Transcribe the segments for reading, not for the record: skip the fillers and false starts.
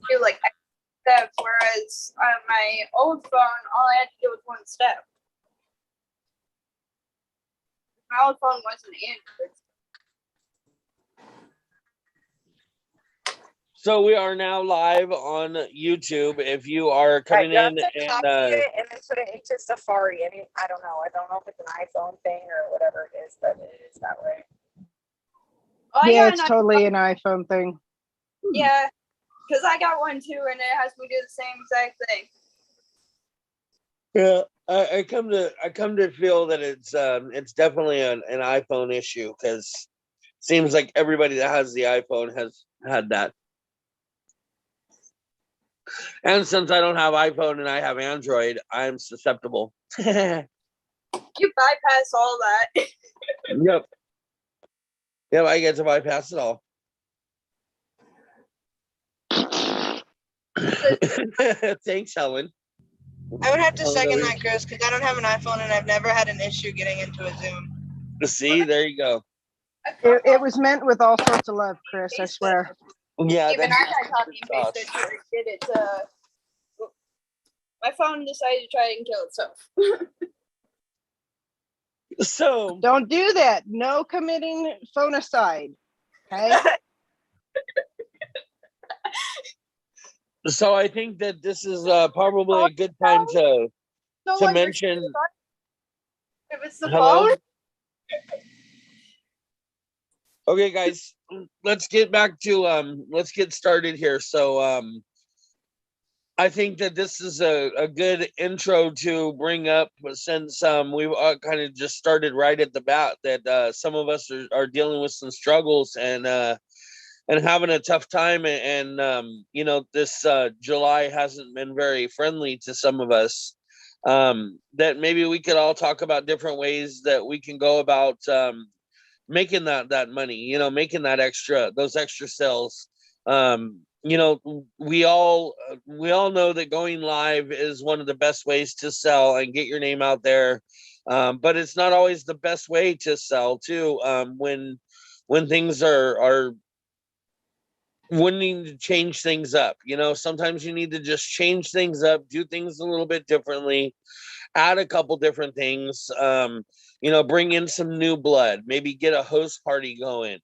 do like steps, whereas on my old phone, all I had to do was one step. My old phone wasn't Android. So we are now live on YouTube. If you are coming in and it's put it into Safari. I mean, I don't know if it's an iPhone thing or whatever it is, but it is that way. Oh, yeah, it's totally an iPhone thing. Yeah, because I got one too, and it has me do the same exact thing. Yeah, I come to feel that it's definitely an iPhone issue, because it seems like everybody that has the iPhone has had that. And since I don't have iPhone and I have Android, I'm susceptible. You bypass all that. Yep. Yep, I get to bypass it all. Thanks, Helen. I would have to second that, Chris, because I don't have an iPhone and I've never had an issue getting into a Zoom. See, there you go. It was meant with all sorts of love, Chris, I swear. Yeah, even I had copy and pasted to get it to. My phone decided to try and kill itself. So don't do that. No committing phonocide. Okay. So I think that this is probably a good time to mention. If it's the Hello? phone. Okay, guys, let's get started here. So I think that this is a good intro to bring up, since we've kind of just started right at the bat, that some of us are dealing with some struggles and having a tough time, and you know, this July hasn't been very friendly to some of us. That maybe we could all talk about different ways that we can go about making that money, you know, making those extra sales. You know, we all know that going live is one of the best ways to sell and get your name out there. But it's not always the best way to sell too. When things are wanting to change things up, you know, sometimes you need to just change things up, do things a little bit differently, add a couple different things, you know, bring in some new blood, maybe get a host party going.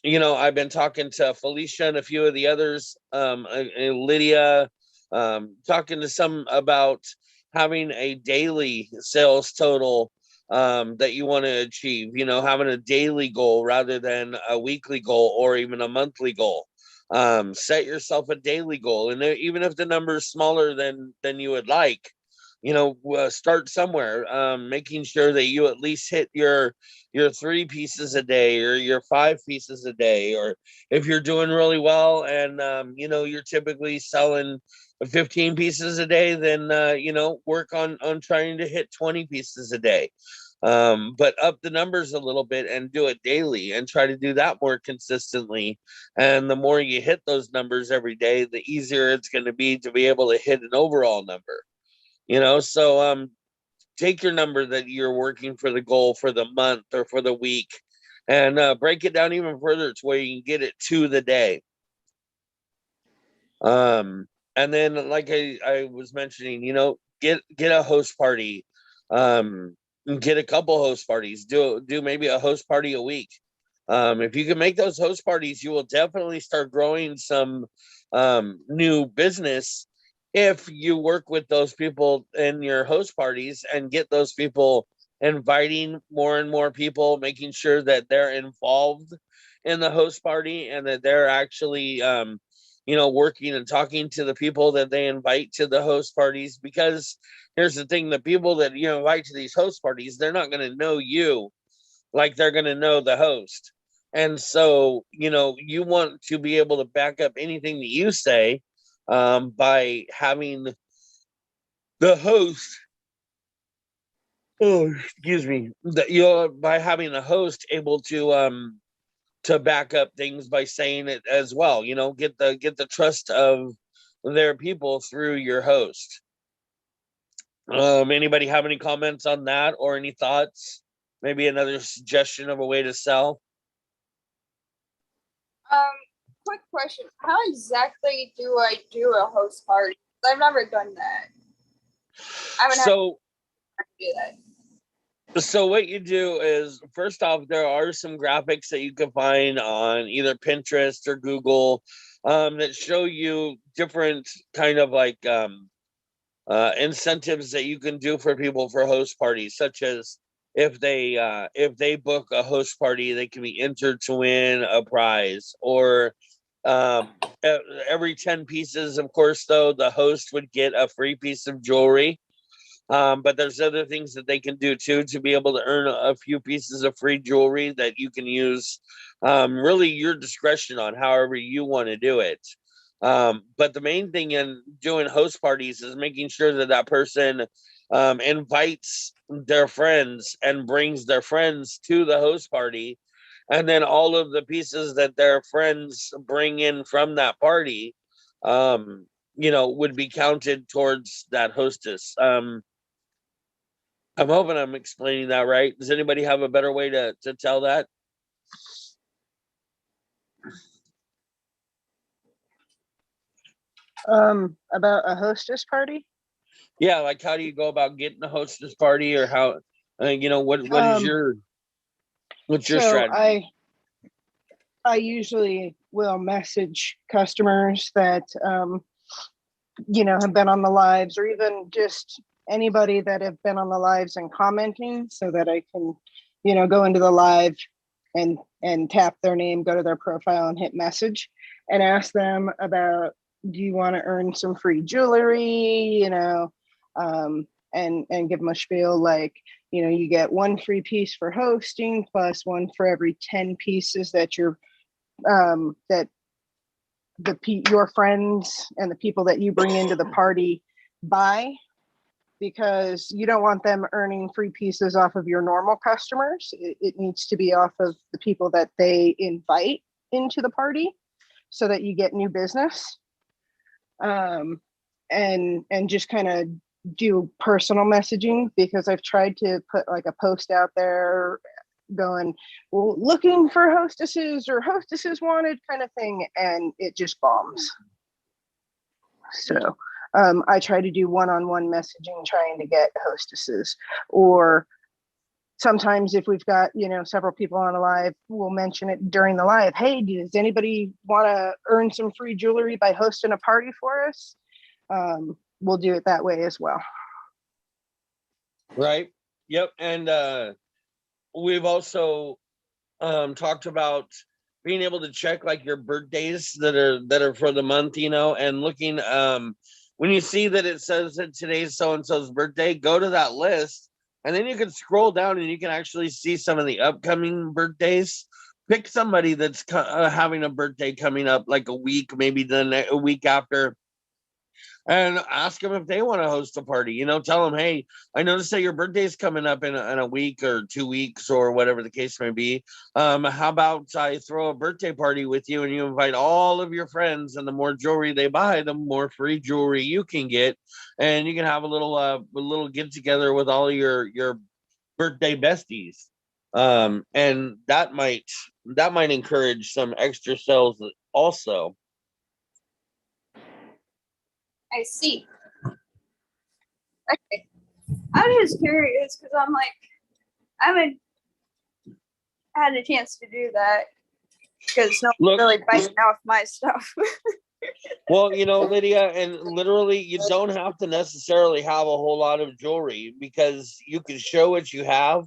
You know, I've been talking to Felicia and a few of the others, Lydia, talking to some about having a daily sales total that you want to achieve, you know, having a daily goal rather than a weekly goal or even a monthly goal. Set yourself a daily goal, and even if the number is smaller than you would like, you know, start somewhere, making sure that you at least hit your 3 pieces a day or your 5 pieces a day. Or if you're doing really well and you know, you're typically selling 15 pieces a day, then you know, work on trying to hit 20 pieces a day. But up the numbers a little bit and do it daily and try to do that more consistently. And the more you hit those numbers every day, the easier it's going to be able to hit an overall number. You know, so take your number that you're working for, the goal for the month or for the week, and break it down even further to where you can get it to the day. And then, like I was mentioning, you know, get a host party, get a couple host parties, do maybe a host party a week. If you can make those host parties, you will definitely start growing some new business if you work with those people in your host parties and get those people inviting more and more people, making sure that they're involved in the host party and that they're actually you know, working and talking to the people that they invite to the host parties. Because here's the thing, the people that you invite to these host parties, they're not going to know you like they're going to know the host. And so, you know, you want to be able to back up anything that you say by having the host, by having the host able to back up things by saying it as well. You know, get the trust of their people through your host. Anybody have any comments on that or any thoughts? Maybe another suggestion of a way to sell? Quick question. How exactly do I do a host party? I've never done that. I haven't had So to do that. So what you do is, first off, there are some graphics that you can find on either Pinterest or Google that show you different kind of like incentives that you can do for people for host parties, such as if they book a host party, they can be entered to win a prize, or every 10 pieces, of course, though, the host would get a free piece of jewelry. But there's other things that they can do too to be able to earn a few pieces of free jewelry that you can use, really your discretion on however you want to do it. But the main thing in doing host parties is making sure that that person invites their friends and brings their friends to the host party. And then all of the pieces that their friends bring in from that party, would be counted towards that hostess. I'm hoping I'm explaining that right. Does anybody have a better way to tell that? About a hostess party? Yeah, like how do you go about getting a hostess party, or how, what is what's your So strategy? I usually will message customers that have been on the lives, or even just anybody that have been on the lives and commenting, so that I can, go into the live and tap their name, go to their profile and hit message and ask them about, do you want to earn some free jewelry, and give them a spiel like, you get one free piece for hosting, plus one for every 10 pieces that your friends and the people that you bring into the party buy, because you don't want them earning free pieces off of your normal customers. It needs to be off of the people that they invite into the party, so that you get new business. And just kind of do personal messaging, because I've tried to put like a post out there going, well, looking for hostesses or hostesses wanted kind of thing, and it just bombs. So I try to do one-on-one messaging, trying to get hostesses. Or sometimes if we've got, several people on a live, we'll mention it during the live. Hey, does anybody want to earn some free jewelry by hosting a party for us? We'll do it that way as well. Right. Yep. And we've also talked about being able to check like your birthdays that are for the month, and looking, when you see that it says that today's so and so's birthday, go to that list, and then you can scroll down and you can actually see some of the upcoming birthdays. Pick somebody that's having a birthday coming up, like a week, maybe a week after, and ask them if they want to host a party. Tell them, hey, I noticed that your birthday's coming up in a week or 2 weeks or whatever the case may be. How about I throw a birthday party with you, and you invite all of your friends, and the more jewelry they buy, the more free jewelry you can get, and you can have a little get together with all of your birthday besties. And that might encourage some extra sales also. I see. Okay. I'm just curious because I'm like, I haven't had a chance to do that because no one's really biting off my stuff. Well, Lydia, and literally, you don't have to necessarily have a whole lot of jewelry, because you can show what you have.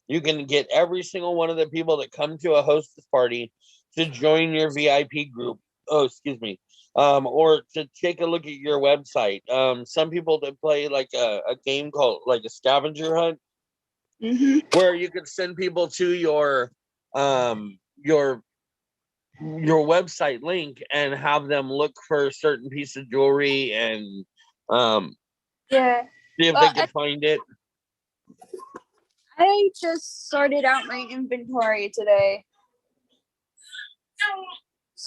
You can get every single one of the people that come to a hostess party to join your VIP group. Oh, excuse me. Or to take a look at your website. Some people that play like a game called like a scavenger hunt, where you can send people to your website link and have them look for a certain piece of jewelry and Yeah. see if they can find it. I just sorted out my inventory today.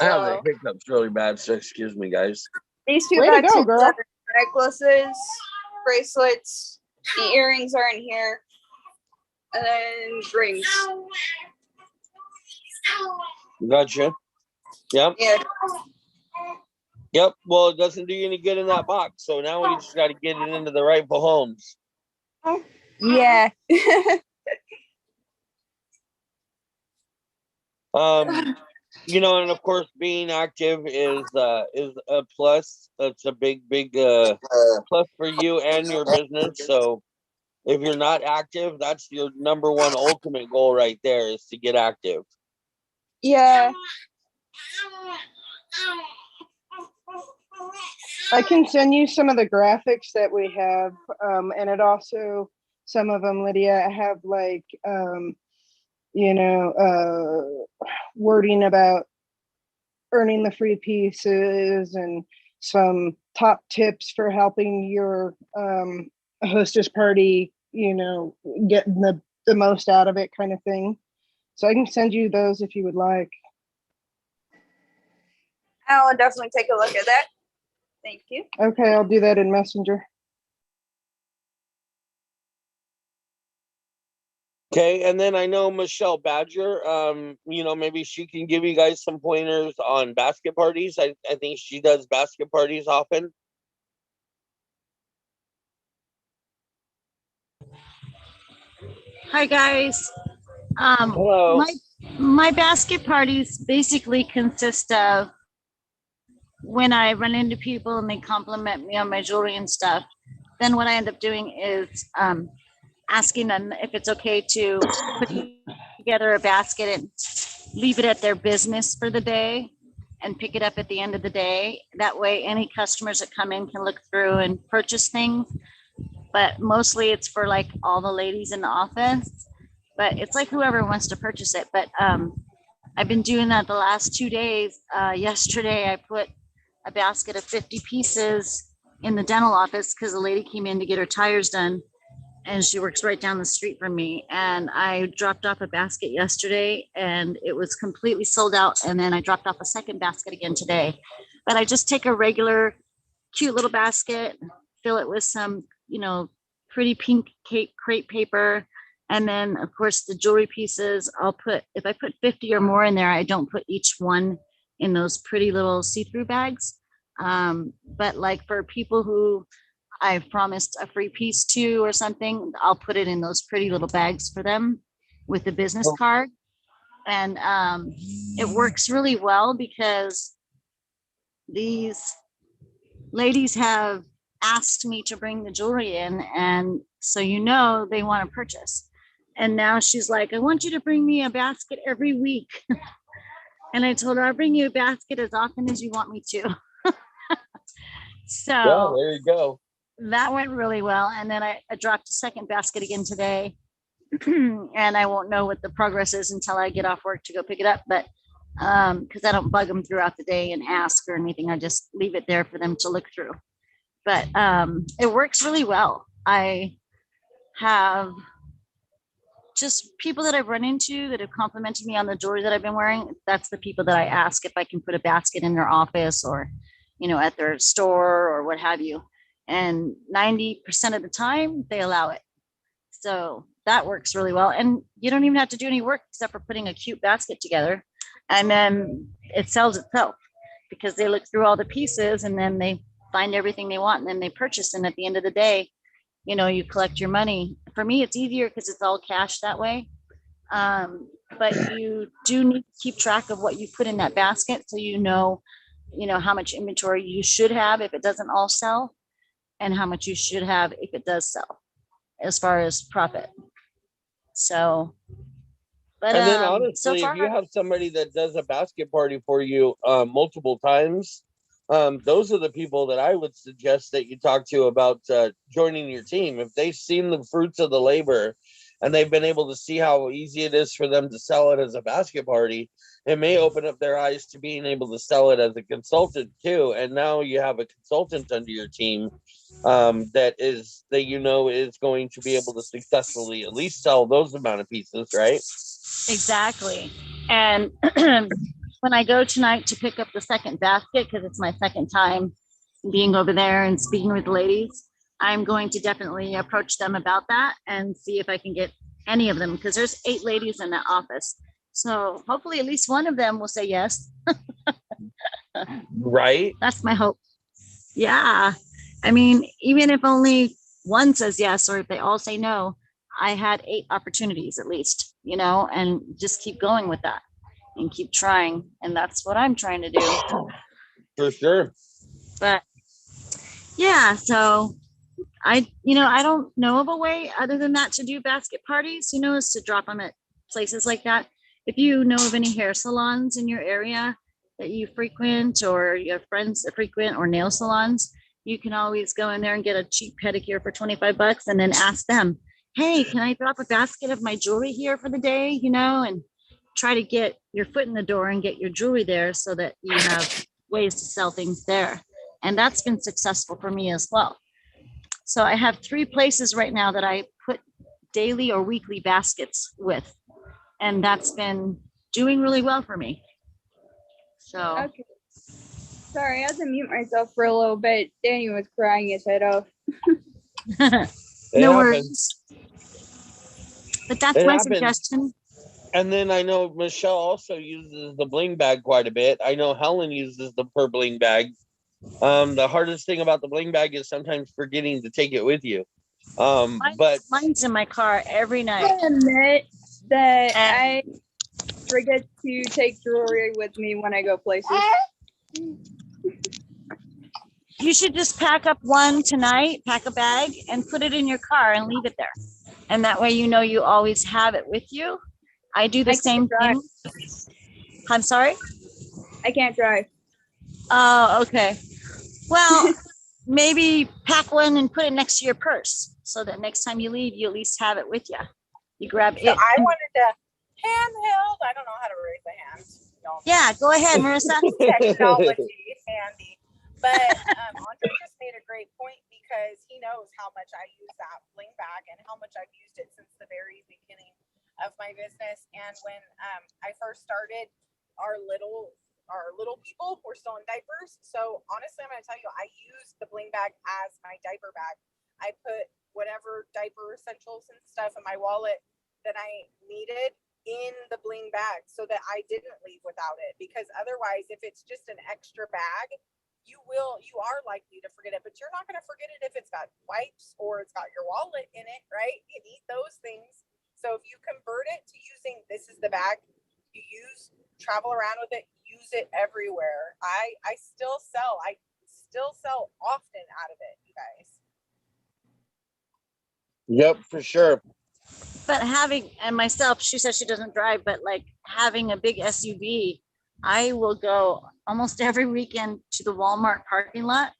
I have the hiccups really bad, so excuse me, guys. These two Way to go, boxes girl. are necklaces, bracelets, the earrings are in here, and then rings. Gotcha. Yep. Yeah. Yep. Well, it doesn't do you any good in that box. So now we just got to get it into the rightful homes. Yeah. You know, and of course, being active is a plus. That's a big plus for you and your business. So if you're not active, that's your number one ultimate goal right there, is to get active. Yeah. I can send you some of the graphics that we have, and it also, some of them, Lydia, have like, wording about earning the free pieces and some top tips for helping your hostess party, getting the most out of it, kind of thing. So I can send you those if you would like. I'll definitely take a look at that. Thank you. Okay, I'll do that in Messenger. Okay, and then I know Michelle Badger, maybe she can give you guys some pointers on basket parties. I think she does basket parties often. Hi guys. Hello. My basket parties basically consist of when I run into people and they compliment me on my jewelry and stuff. Then what I end up doing is asking them if it's okay to put together a basket and leave it at their business for the day and pick it up at the end of the day. That way, any customers that come in can look through and purchase things. But mostly it's for like all the ladies in the office. But it's like whoever wants to purchase it. But I've been doing that the last 2 days. Yesterday, I put a basket of 50 pieces in the dental office because a lady came in to get her tires done. And she works right down the street from me. And I dropped off a basket yesterday and it was completely sold out. And then I dropped off a second basket again today. But I just take a regular, cute little basket, fill it with some, pretty pink crepe paper. And then, of course, the jewelry pieces, if I put 50 or more in there, I don't put each one in those pretty little see-through bags. But like for people who I've promised a free piece to or something, I'll put it in those pretty little bags for them with the business card. And it works really well because these ladies have asked me to bring the jewelry in. And so, they want to purchase. And now she's like, I want you to bring me a basket every week. And I told her, I'll bring you a basket as often as you want me to. So well, there you go. That went really well. And then I dropped a second basket again today. And I won't know what the progress is until I get off work to go pick it up. But because I don't bug them throughout the day and ask or anything, I just leave it there for them to look through. But it works really well. I have just people that I've run into that have complimented me on the jewelry that I've been wearing. That's the people that I ask if I can put a basket in their office or, at their store or what have you. And 90% of the time they allow it. So that works really well. And you don't even have to do any work except for putting a cute basket together. And then it sells itself because they look through all the pieces and then they find everything they want and then they purchase. And at the end of the day, you collect your money. For me, it's easier because it's all cash that way. But you do need to keep track of what you put in that basket so how much inventory you should have if it doesn't all sell and how much you should have if it does sell as far as profit. So, but and then so honestly, far, if you have somebody that does a basket party for you multiple times, those are the people that I would suggest that you talk to about joining your team. If they've seen the fruits of the labor and they've been able to see how easy it is for them to sell it as a basket party, it may open up their eyes to being able to sell it as a consultant too. And now you have a consultant under your team that is going to be able to successfully at least sell those amount of pieces, right? Exactly. And when I go tonight to pick up the second basket, because it's my second time being over there and speaking with the ladies, I'm going to definitely approach them about that and see if I can get any of them, because there's 8 ladies in that office. So hopefully at least one of them will say yes. Right? That's my hope. Yeah. I mean, even if only one says yes, or if they all say no, I had 8 opportunities at least, and just keep going with that and keep trying. And that's what I'm trying to do. For sure. But yeah, so I don't know of a way other than that to do basket parties, is to drop them at places like that. If you know of any hair salons in your area that you frequent, or you have friends that frequent, or nail salons, you can always go in there and get a cheap pedicure for $25 and then ask them, hey, can I drop a basket of my jewelry here for the day, and try to get your foot in the door and get your jewelry there so that you have ways to sell things there. And that's been successful for me as well. So I have 3 places right now that I put daily or weekly baskets with, and that's been doing really well for me. So Okay. Sorry, I had to mute myself for a little bit. Danny was crying his head off. no worries. But that's my suggestion. And then I know Michelle also uses the bling bag quite a bit. I know Helen uses her bling bag. The hardest thing about the bling bag is sometimes forgetting to take it with you. But mine's in my car every night. I admit that I forget to take jewelry with me when I go places. You should just pack up one tonight, pack a bag and put it in your car and leave it there. And that way, you always have it with you. I do the same thing. I'm sorry? I can't drive. Oh, okay. Well, maybe pack one and put it next to your purse so that next time you leave, you at least have it with you. You grab it. I wanted to handheld. I don't know how to raise a hand. Yeah, go ahead, Marissa. Technology handy. But Andre just made a great point because he knows how much I use that bling bag and how much I've used it since the very beginning of my business. And when I first started, our little people were still in diapers. So honestly, I'm going to tell you, I use the bling bag as my diaper bag. I put whatever diaper essentials and stuff in my wallet that I needed in the bling bag so that I didn't leave without it. Because otherwise, if it's just an extra bag, you are likely to forget it, but you're not going to forget it if it's got wipes or it's got your wallet in it, right? You need those things. So if you convert it to using, this is the bag you use, travel around with it, use it everywhere. I still sell often out of it, you guys. Yep, for sure. But and myself, she says she doesn't drive, but like having a big SUV, I will go almost every weekend to the Walmart parking lot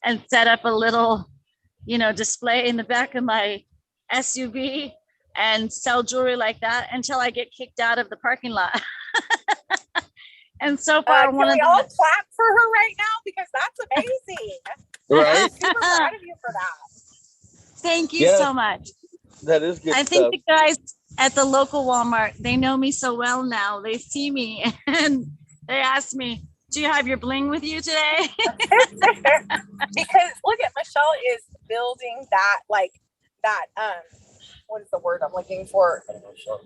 and set up a little, display in the back of my SUV and sell jewelry like that until I get kicked out of the parking lot. And so far, can we all clap for her right now, because that's amazing. Right? I'm super proud of you for that. Thank you so much. That is good. I think the guys at the local Walmart, they know me so well now. They see me and they ask me, do you have your bling with you today? Because look at Michelle is building that, what is the word I'm looking for?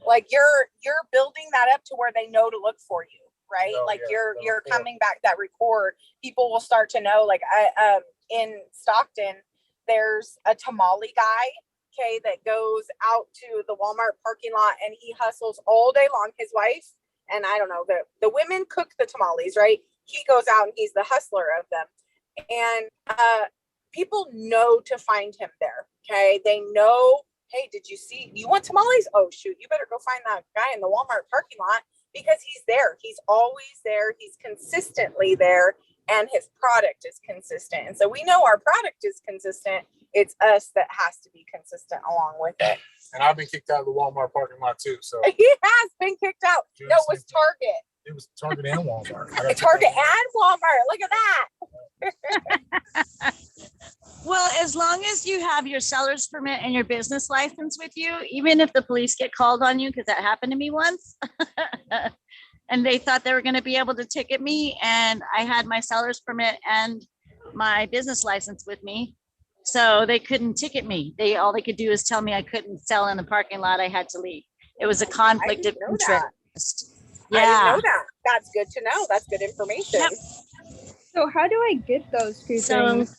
Like you're building that up to where they know to look for you, right? You're coming back, that rapport. People will start to know, in Stockton, there's a tamale guy, okay, that goes out to the Walmart parking lot and he hustles all day long. His wife, and I don't know, the women cook the tamales, right? He goes out and he's the hustler of them. And people know to find him there, okay? They know, hey, you want tamales? Oh, shoot, you better go find that guy in the Walmart parking lot, because he's there. He's always there. He's consistently there, and his product is consistent. And so we know our product is consistent. It's us that has to be consistent along with it. And I've been kicked out of the Walmart parking lot too. So he has been kicked out. No, it was Target. It was Target and Walmart. Target and Walmart. Look at that. Well, as long as you have your seller's permit and your business license with you, even if the police get called on you, because that happened to me once, and they thought they were going to be able to ticket me, and I had my seller's permit and my business license with me, so they couldn't ticket me. All they could do is tell me I couldn't sell in the parking lot. I had to leave. It was a conflict of interest. I didn't Yeah. know that. That's good to know. That's good information. Yep. So how do I get those two So things?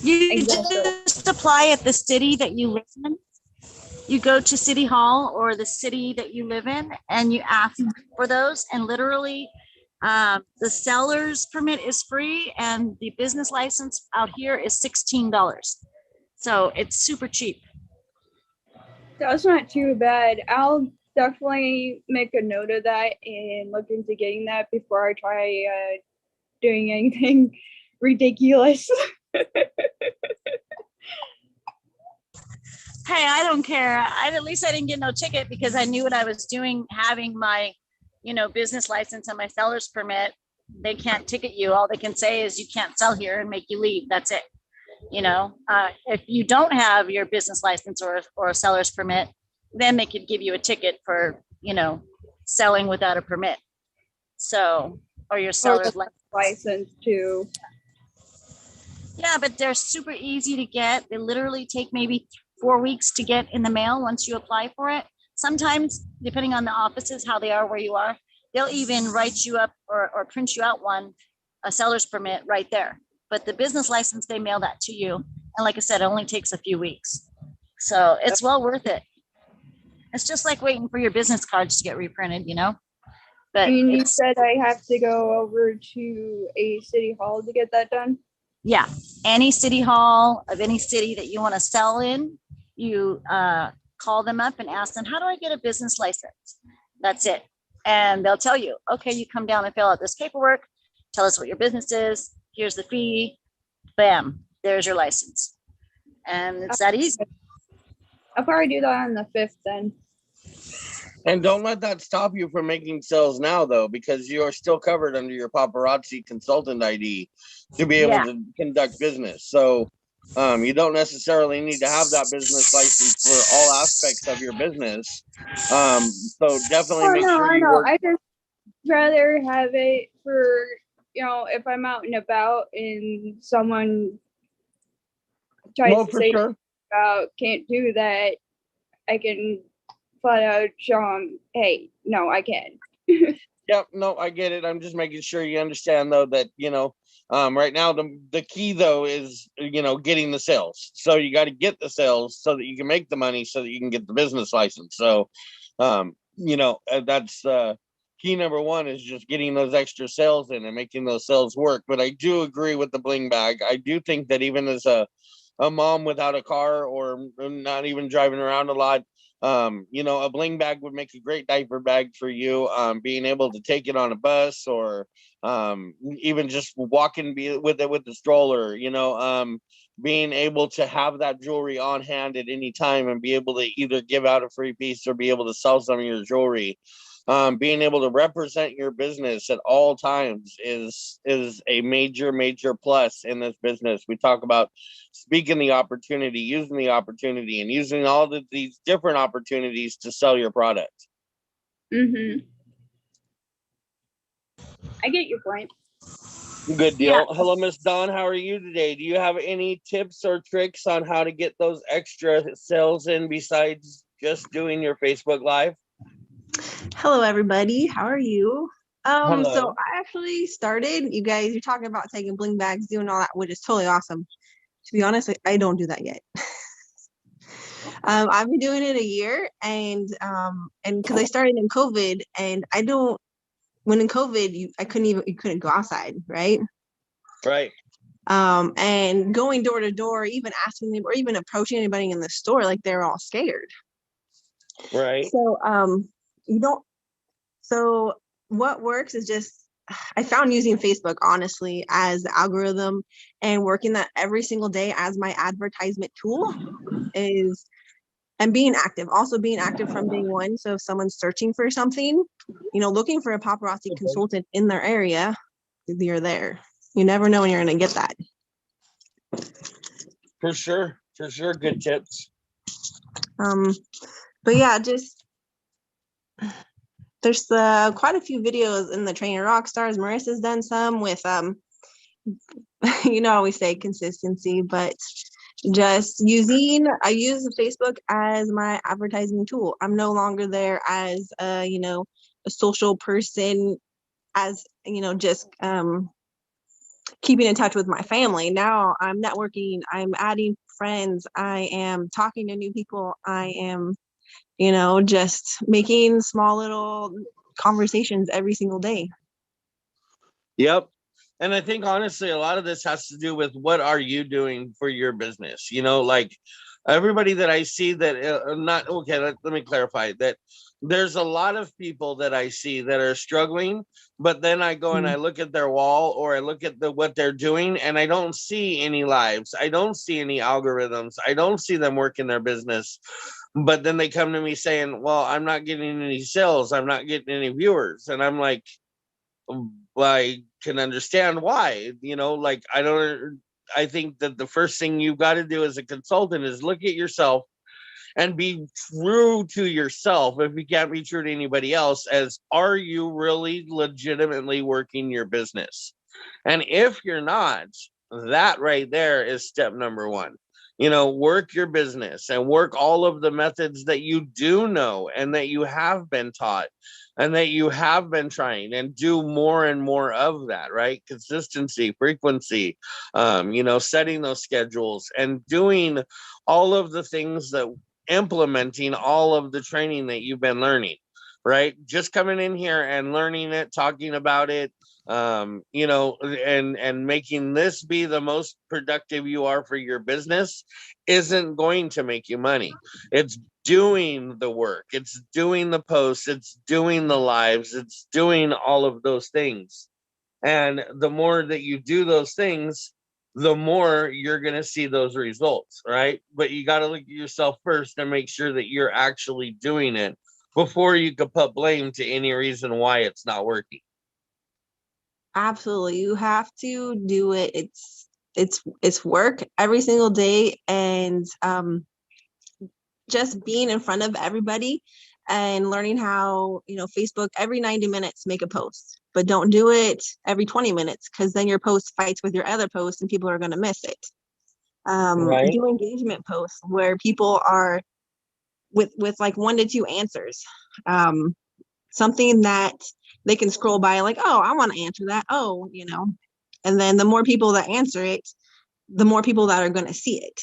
you Exactly. just apply at the city that you live in. You go to City Hall or the city that you live in and you ask for those. And literally, the seller's permit is free and the business license out here is $16. So it's super cheap. That's not too bad. I'll definitely make a note of that and look into getting that before I try doing anything ridiculous. Hey, I don't care. At least I didn't get no ticket because I knew what I was doing, having my, business license and my seller's permit. They can't ticket you. All they can say is you can't sell here and make you leave. That's it. If you don't have your business license or a seller's permit, then they could give you a ticket for, selling without a permit. So, or your seller's license too. Yeah, but they're super easy to get. They literally take maybe 4 weeks to get in the mail once you apply for it. Sometimes, depending on the offices, how they are where you are, they'll even write you up or print you out a seller's permit right there. But the business license, they mail that to you. And like I said, it only takes a few weeks. So it's well worth it. It's just like waiting for your business cards to get reprinted, But you said I have to go over to a city hall to get that done? Yeah, any city hall of any city that you want to sell in, you call them up and ask them, how do I get a business license? That's it. And they'll tell you, okay, you come down and fill out this paperwork, tell us what your business is, here's the fee, bam, there's your license. And it's that easy. I'll probably do that on the 5th then. And don't let that stop you from making sales now, though, because you are still covered under your paparazzi consultant ID to be able to conduct business. So you don't necessarily need to have that business license for all aspects of your business. So definitely make sure you work. I just rather have it for, if I'm out and about and someone tries to say about can't do that, I can flat out show them, hey, no, I can. Yep, no, I get it. I'm just making sure you understand, though, that, right now the key, though, is, getting the sales. So you got to get the sales so that you can make the money so that you can get the business license. So, that's key number one is just getting those extra sales in and making those sales work. But I do agree with the bling bag. I do think that even as a mom without a car or not even driving around a lot, a bling bag would make a great diaper bag for you. Being able to take it on a bus or even just walking with it with the stroller, being able to have that jewelry on hand at any time and be able to either give out a free piece or be able to sell some of your jewelry. Being able to represent your business at all times is a major plus in this business. We talk about speaking the opportunity, using the opportunity, and using all of these different opportunities to sell your product. I get your point. Good deal. Yeah. Hello, Miss Dawn. How are you today? Do you have any tips or tricks on how to get those extra sales in besides just doing your Facebook Live? Hello, everybody. How are you? Hello. So I actually started, you're talking about taking bling bags, doing all that, which is totally awesome. To be honest, I don't do that yet. I've been doing it a year and because I started in COVID and when in COVID, you couldn't go outside, right? Right. And going door to door, even asking them or even approaching anybody in the store, like they're all scared. Right. So what works is just, I found using Facebook, honestly, as the algorithm and working that every single day as my advertisement tool and being active, also being active from day one. So if someone's searching for something, looking for a paparazzi consultant in their area, you're there. You never know when you're going to get that. For sure. Good tips. But yeah, there's quite a few videos in the Trainer Rock Stars. Marissa's done some with, I always say consistency, but just I use Facebook as my advertising tool. I'm no longer there as, a social person as, you know, just keeping in touch with my family. Now I'm networking, I'm adding friends, I am talking to new people, I am, you know, just making small little conversations every single day. Yep. And I think honestly, a lot of this has to do with what are you doing for your business? You know, like everybody that I see that not okay. Let me clarify that there's a lot of people that I see that are struggling, but then I go and I look at their wall or I look at what they're doing, and I don't see any lives. I don't see any algorithms. I don't see them working their business. But then they come to me saying, "Well, I'm not getting any sales. I'm not getting any viewers," and I'm like, I can understand why, you know, like I think that the first thing you've got to do as a consultant is look at yourself and be true to yourself. If you can't be true to anybody else, as are you really legitimately working your business? And if you're not, that right there is step number one. You know, work your business and work all of the methods that you do know and that you have been taught and that you have been trying, and do more and more of that, right? Consistency, frequency, you know, setting those schedules and doing all of the things that implementing all of the training that you've been learning, right? Just coming in here and learning it, talking about it, you know, and making this be the most productive you are for your business isn't going to make you money. It's doing the work, it's doing the posts, it's doing the lives, it's doing all of those things. And the more that you do those things, the more you're going to see those results, right? But you got to look at yourself first and make sure that you're actually doing it before you can put blame to any reason why it's not working. Absolutely. You have to do it. It's work every single day, and just being in front of everybody and learning how, you know, Facebook every 90 minutes make a post, but don't do it every 20 minutes because then your post fights with your other post and people are going to miss it. Right. Do engagement posts where people are with like 1 to 2 answers. Something that they can scroll by like, oh, I want to answer that. Oh, you know, and then the more people that answer it, the more people that are going to see it.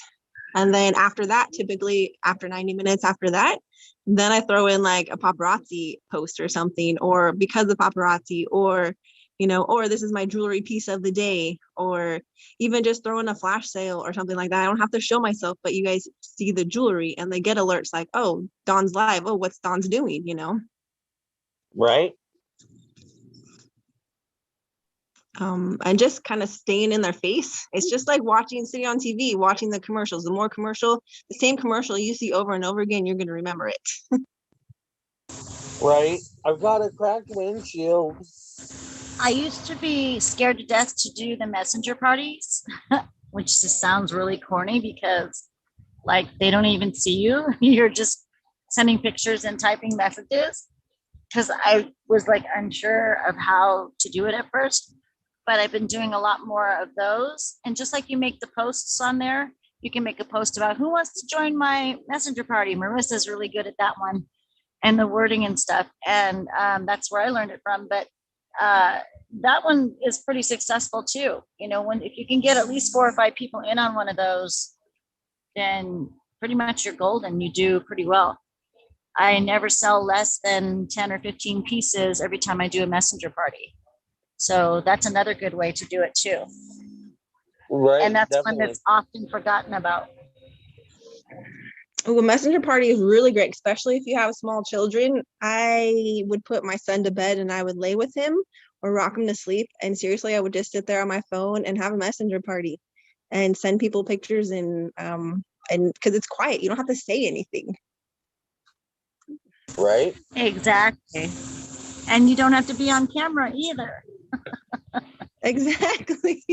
And then after that, typically after 90 minutes after that, then I throw in like a paparazzi post or something, or because of paparazzi, or, you know, or this is my jewelry piece of the day, or even just throw in a flash sale or something like that. I don't have to show myself, but you guys see the jewelry and they get alerts like, oh, Dawn's live. Oh, what's Dawn's doing, you know? Right. And just kind of staying in their face. It's just like sitting on TV, watching the commercials. The same commercial you see over and over again, you're going to remember it. Right. I've got a cracked windshield. I used to be scared to death to do the messenger parties, which just sounds really corny because like they don't even see you. You're just sending pictures and typing messages. Because I was like unsure of how to do it at first, but I've been doing a lot more of those. And just like you make the posts on there, you can make a post about who wants to join my messenger party. Marissa's really good at that one, and the wording and stuff. And that's where I learned it from. But that one is pretty successful too. You know, if you can get at least 4 or 5 people in on one of those, then pretty much you're golden. You do pretty well. I never sell less than 10 or 15 pieces every time I do a messenger party. So that's another good way to do it too. Right. And that's definitely. one that's often forgotten about. Well, messenger party is really great, especially if you have small children. I would put my son to bed and I would lay with him or rock him to sleep. And seriously, I would just sit there on my phone and have a messenger party and send people pictures, and because it's quiet, you don't have to say anything. Right. Exactly. And you don't have to be on camera either. Exactly.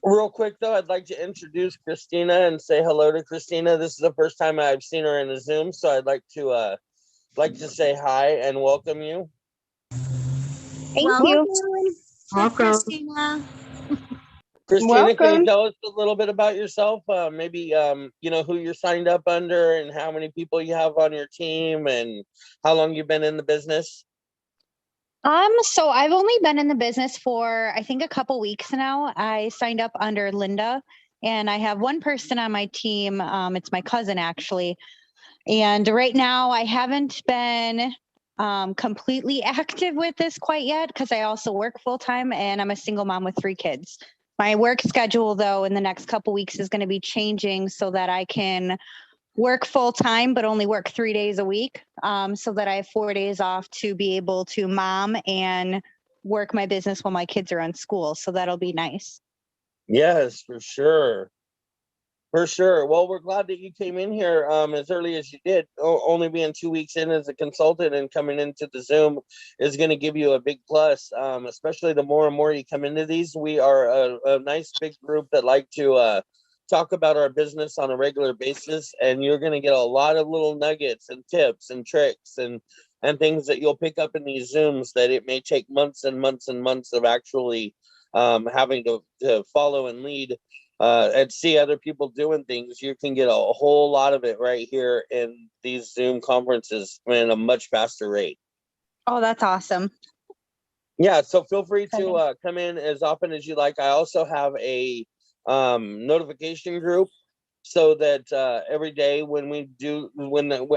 Real quick though, I'd like to introduce Christina and say hello to Christina. This is the first time I've seen her in a Zoom, so I'd like to say hi and welcome you. Thank you. Hi, Christina. Christina, can you Welcome. tell us a little bit about yourself? Maybe who you're signed up under and how many people you have on your team and how long you've been in the business? So I've only been in the business for I think a couple weeks now. I signed up under Linda, and I have one person on my team. It's my cousin actually. And right now I haven't been completely active with this quite yet because I also work full time and I'm a single mom with 3 kids. My work schedule, though, in the next couple weeks is going to be changing so that I can work full time, but only work 3 days a week, so that I have 4 days off to be able to mom and work my business while my kids are on school. So that'll be nice. Yes, for sure. For sure. Well, we're glad that you came in here as early as you did. Only being 2 weeks in as a consultant and coming into the Zoom is going to give you a big plus, especially the more and more you come into these. We are a nice big group that like to talk about our business on a regular basis, and you're going to get a lot of little nuggets and tips and tricks and things that you'll pick up in these Zooms that it may take months and months and months of actually having to follow and lead. And see other people doing things. You can get a whole lot of it right here in these Zoom conferences in a much faster rate. Oh, that's awesome. Yeah, so feel free to come in as often as you like. I also have a notification group so that every day when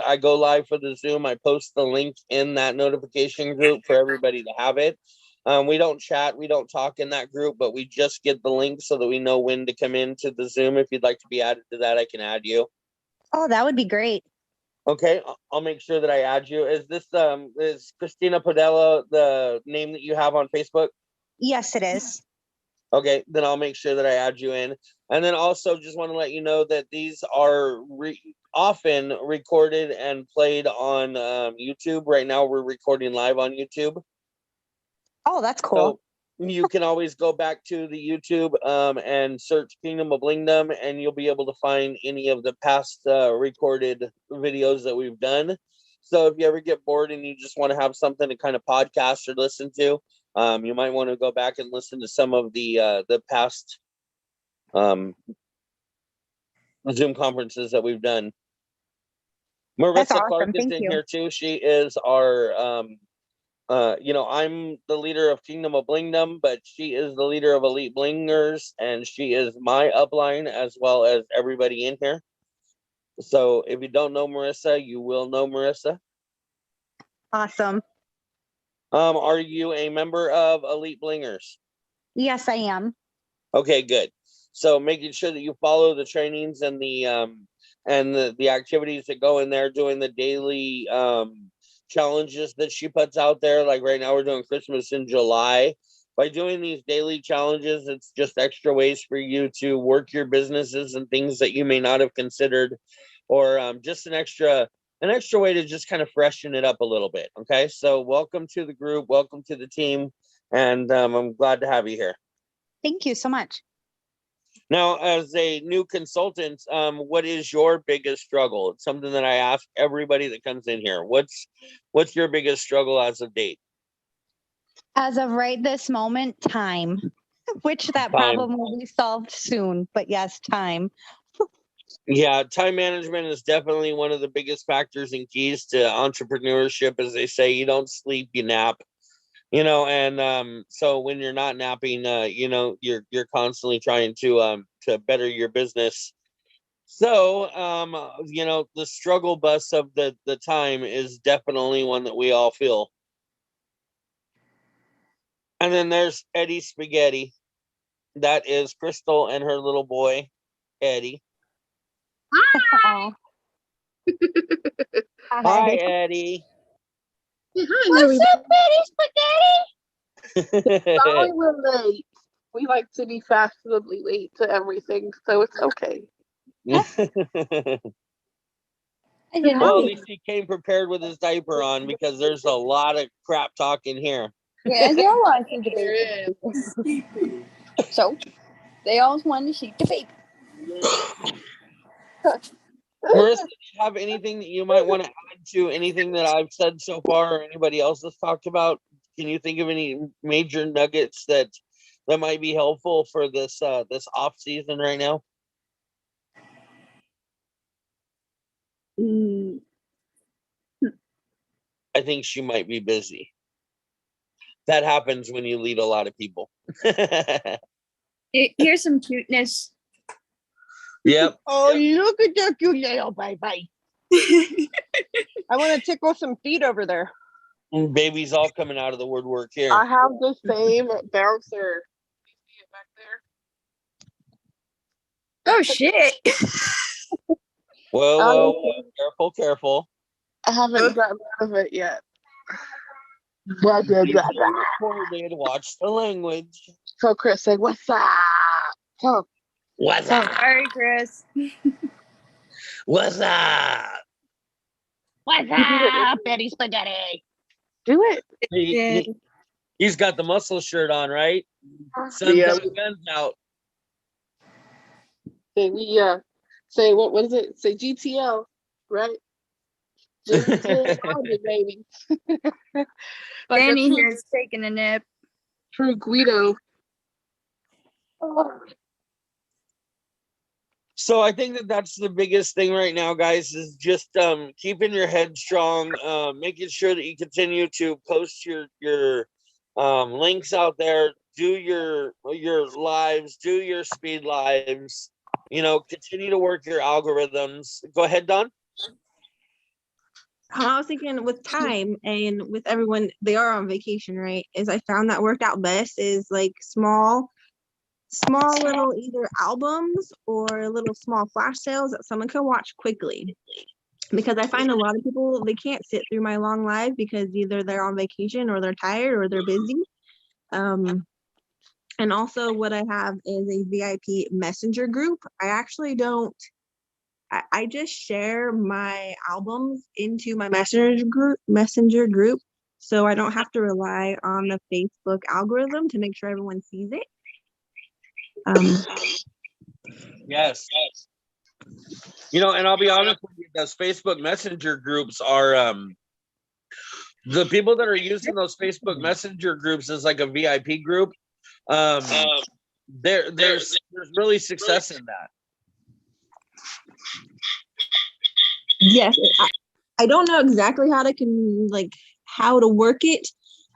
I go live for the Zoom, I post the link in that notification group for everybody to have it. We don't chat, we don't talk in that group, but we just get the link so that we know when to come into the Zoom. If you'd like to be added to that, I can add you. Oh, that would be great. Okay, I'll make sure that I add you. Is this is Christina Padella the name that you have on Facebook? Yes, it is. Okay, then I'll make sure that I add you in. And then also just want to let you know that these are often recorded and played on YouTube. Right now we're recording live on YouTube. Oh, that's cool. So you can always go back to the YouTube and search Kingdom of Blingdom, and you'll be able to find any of the past recorded videos that we've done. So if you ever get bored and you just want to have something to kind of podcast or listen to, you might want to go back and listen to some of the past Zoom conferences that we've done. Marissa awesome. Clark is in here too. She is our I'm the leader of Kingdom of Blingdom, but she is the leader of Elite Blingers, and she is my upline as well as everybody in here. So if you don't know Marissa, you will know Marissa. Awesome. Are you a member of Elite Blingers? Yes, I am. Okay, good. So making sure that you follow the trainings and the activities that go in there, doing the daily challenges that she puts out there. Like right now we're doing Christmas in July. By doing these daily challenges, it's just extra ways for you to work your businesses and things that you may not have considered, or just an extra way to just kind of freshen it up a little bit. Okay, so welcome to the group, welcome to the team, and I'm glad to have you here. Thank you so much. Now, as a new consultant, what is your biggest struggle? It's something that I ask everybody that comes in here. What's your biggest struggle as of date? As of right this moment, time, which that problem will be solved soon. But yes, time. Yeah, time management is definitely one of the biggest factors and keys to entrepreneurship. As they say, you don't sleep, you nap. And so when you're not napping, you're constantly trying to better your business. So the struggle bus of the time is definitely one that we all feel. And then there's Eddie Spaghetti. That is Crystal and her little boy, Eddie. Hi. Hi, Eddie. What's up, Eddie Spaghetti? Sorry Well, we're late. We like to be fashionably late to everything, so it's okay. at least he came prepared with his diaper on, because there's a lot of crap talk in here. Yeah, they all want to see the baby. So they always want to see the baby. Marissa, do you have anything that you might want to add to anything that I've said so far or anybody else has talked about? Can you think of any major nuggets that that might be helpful for this this off season right now? Mm, I think she might be busy. That happens when you lead a lot of people. here's some cuteness. Yep. Oh, look at that cute little baby. I want to tickle some feet over there. Baby's all coming out of the woodwork here. I have the same bouncer. You see it back there? Oh shit. Whoa, careful. I haven't gotten out of it yet. Recorded, watch the language. So Chris said, "What's up?" So What's up? Sorry, Chris. What's up? What's up, Betty Spaghetti? do it. He's got the muscle shirt on, right? Sun's Yeah. out, guns out. Say we say what is it? Say GTL, right? GTL, baby. Like a Danny true, here is taking a nip. true Guido. So I think that that's the biggest thing right now, guys, is just keeping your head strong, making sure that you continue to post your links out there, do your lives, do your speed lives, you know, continue to work your algorithms. Go ahead, Don. I was thinking with time and with everyone, they are on vacation, right? Is I found that worked out best is like small little either albums or little small flash sales that someone can watch quickly. Because I find a lot of people, they can't sit through my long live because either they're on vacation or they're tired or they're busy. And also what I have is a VIP messenger group. I actually don't, I just share my albums into my messenger group. So I don't have to rely on the Facebook algorithm to make sure everyone sees it. Yes. You know, and I'll be honest with you, those Facebook Messenger groups are the people that are using those Facebook Messenger groups as like a VIP group. There's really success in that. Yes, I don't know exactly how to work it.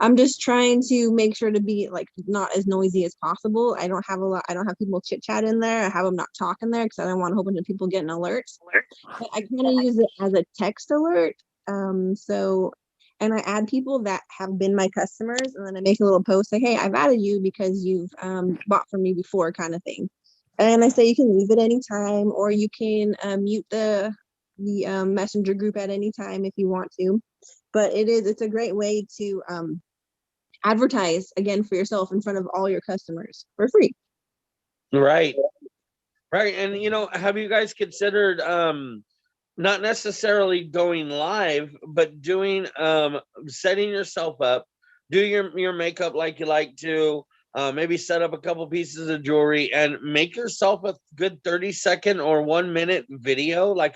I'm just trying to make sure to be like not as noisy as possible. I don't have people chit chat in there. I have them not talking there because I don't want a whole bunch of people getting alerts. But I kind of use it as a text alert. And I add people that have been my customers, and then I make a little post say, "Hey, I've added you because you've bought from me before," kind of thing. And I say you can leave at any time, or you can mute the messenger group at any time if you want to. But it's a great way to advertise again for yourself in front of all your customers for free. Right. And you know, have you guys considered not necessarily going live, but doing setting yourself up, do your makeup like you like to, maybe set up a couple pieces of jewelry and make yourself a good 30-second or 1-minute video, like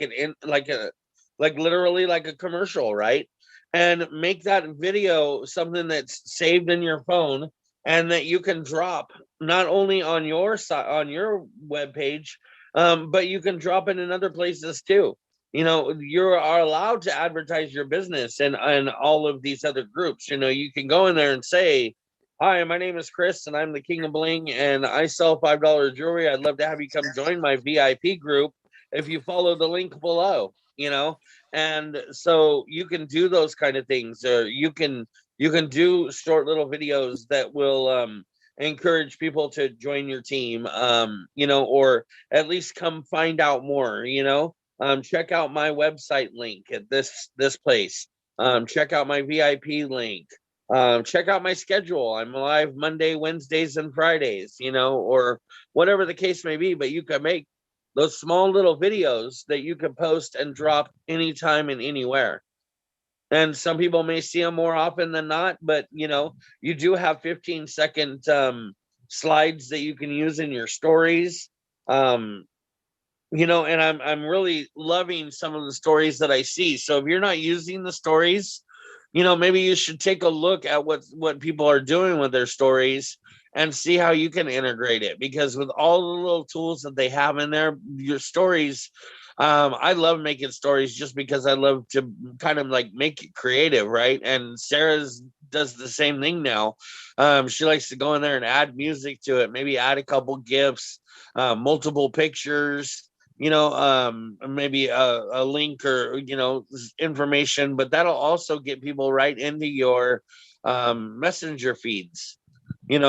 literally like a commercial, right? And make that video something that's saved in your phone and that you can drop not only on your site, on your webpage, but you can drop it in other places too. You know, you are allowed to advertise your business and all of these other groups. You know, you can go in there and say, "Hi, my name is Chris and I'm the King of Bling and I sell $5 jewelry. I'd love to have you come join my VIP group if you follow the link below," you know? And so you can do those kind of things, or you can do short little videos that will encourage people to join your team, you know, or at least come find out more, you know. Check out my website link at this place. Check out my VIP link. Check out my schedule. I'm live Monday, Wednesdays, and Fridays, you know, or whatever the case may be. But you can make those small little videos that you can post and drop anytime and anywhere. And some people may see them more often than not, but you know, you do have 15-second slides that you can use in your stories. You know, and I'm really loving some of the stories that I see. So if you're not using the stories, you know, maybe you should take a look at what people are doing with their stories and see how you can integrate it, because with all the little tools that they have in there, your stories, I love making stories just because I love to kind of like make it creative, right? And Sarah's does the same thing now. She likes to go in there and add music to it, maybe add a couple gifs, multiple pictures, maybe a link or, information, but that'll also get people right into your messenger feeds.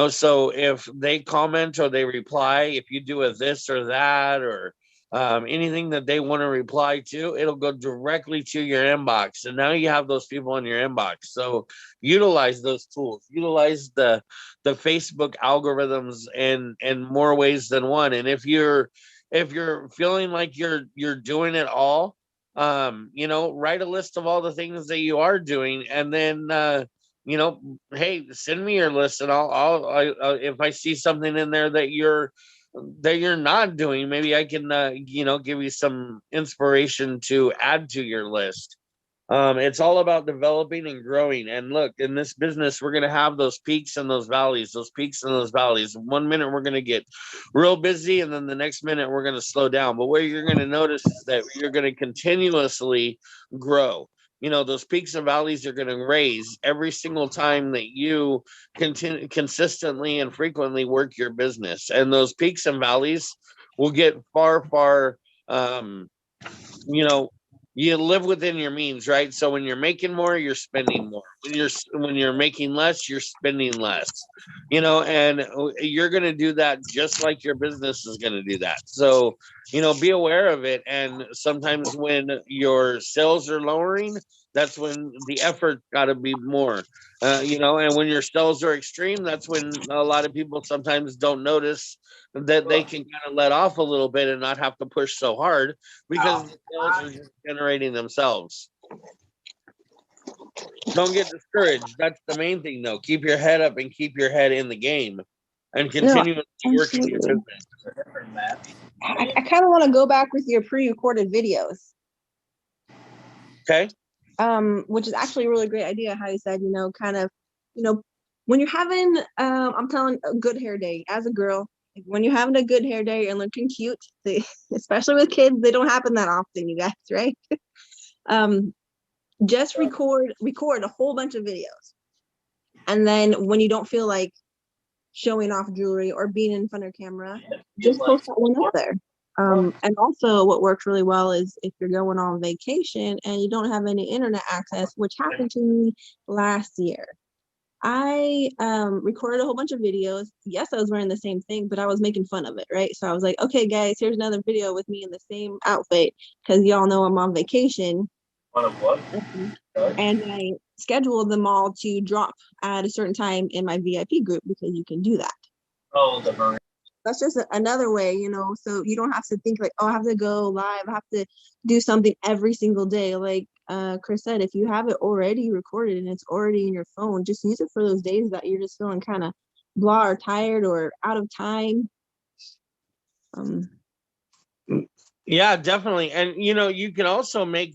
So if they comment or they reply, if you do a this or that, or anything that they want to reply to, it'll go directly to your inbox. And now you have those people in your inbox. So utilize those tools, utilize the Facebook algorithms in more ways than one. And if you're feeling like you're doing it all, write a list of all the things that you are doing, and then hey, send me your list, and I'll if I see something in there that you're not doing, maybe I can give you some inspiration to add to your list. It's all about developing and growing. And look, in this business, we're going to have those peaks and those valleys, One minute we're going to get real busy, and then the next minute we're going to slow down. But what you're going to notice is that you're going to continuously grow. Those peaks and valleys are going to raise every single time that you continue consistently and frequently work your business. And those peaks and valleys will get far, you live within your means, right? So when you're making more, you're spending more. When you're making less, you're spending less. And you're going to do that just like your business is going to do that. So, be aware of it. And sometimes when your sales are lowering, that's when the effort got to be more. And when your sales are extreme, that's when a lot of people sometimes don't notice that they can kind of let off a little bit and not have to push so hard, because the sales are just generating themselves. Don't get discouraged. That's the main thing, though. Keep your head up and keep your head in the game, and continue working your business. I kind of want to go back with your pre-recorded videos. Okay. Which is actually a really great idea. How you said, when you're having, I'm telling a good hair day as a girl, when you're having a good hair day and looking cute, especially with kids, they don't happen that often, you guys, right? Just record a whole bunch of videos. And then when you don't feel like showing off jewelry or being in front of camera, just post that one up there. And also what works really well is if you're going on vacation and you don't have any internet access, which happened to me last year. I recorded a whole bunch of videos. Yes, I was wearing the same thing, but I was making fun of it, right? So I was like, okay, guys, here's another video with me in the same outfit, because y'all know I'm on vacation. And I scheduled them all to drop at a certain time in my VIP group, because you can do that. That's just another way, so you don't have to think like, oh, I have to go live, I have to do something every single day. Like Chris said, if you have it already recorded and it's already in your phone, just use it for those days that you're just feeling kind of blah or tired or out of time. Yeah, definitely. And you can also make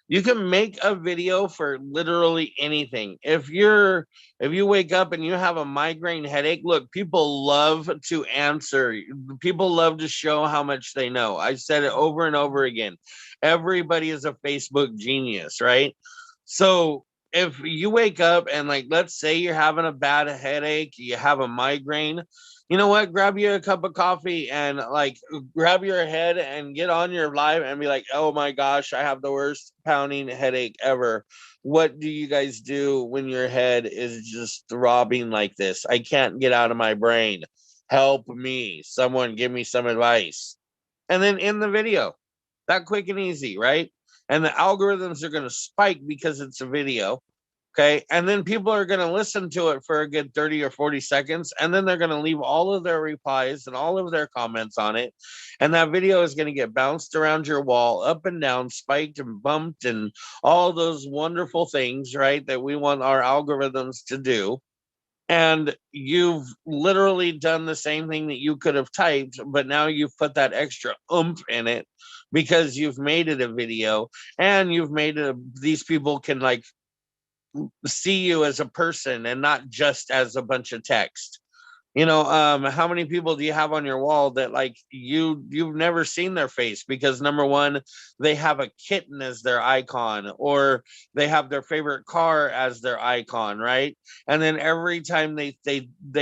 you can make a video for literally anything. If you wake up and you have a migraine headache, look, people love to answer. People love to show how much they know. I said it over and over again. Everybody is a Facebook genius, right? So if you wake up and, like, let's say you're having a bad headache, you have a migraine, you know what? Grab you a cup of coffee and grab your head and get on your live and be like, oh my gosh, I have the worst pounding headache ever. What do you guys do when your head is just throbbing like this? I can't get out of my brain. Help me. Someone give me some advice. And then in the video, that quick and easy, right? And the algorithms are going to spike because it's a video. Okay. And then people are going to listen to it for a good 30 or 40 seconds. And then they're going to leave all of their replies and all of their comments on it. And that video is going to get bounced around your wall, up and down, spiked and bumped, and all those wonderful things, right, that we want our algorithms to do. And you've literally done the same thing that you could have typed, but now you've put that extra oomph in it because you've made it a video, and you've made it these people can see you as a person and not just as a bunch of text. How many people do you have on your wall that like you've never seen their face? Because number one, they have a kitten as their icon, or they have their favorite car as their icon, right? And then every time they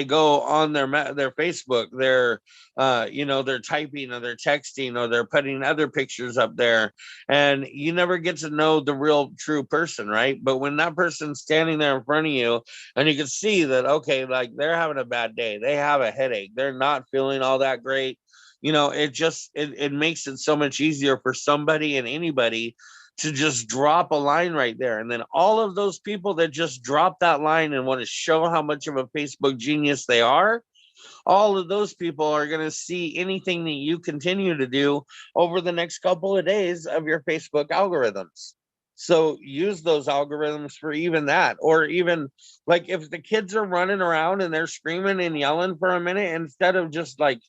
go on their Facebook, they're they're typing or they're texting or they're putting other pictures up there, and you never get to know the real true person, right? But when that person's standing there in front of you and you can see that, okay, like they're having a bad day, they have a headache, they're not feeling all that great, it makes it so much easier for somebody and anybody to just drop a line right there. And then all of those people that just drop that line and want to show how much of a Facebook genius they are, all of those people are going to see anything that you continue to do over the next couple of days of your Facebook algorithms. So use those algorithms for even that. Or even like if the kids are running around and they're screaming and yelling for a minute, instead of just like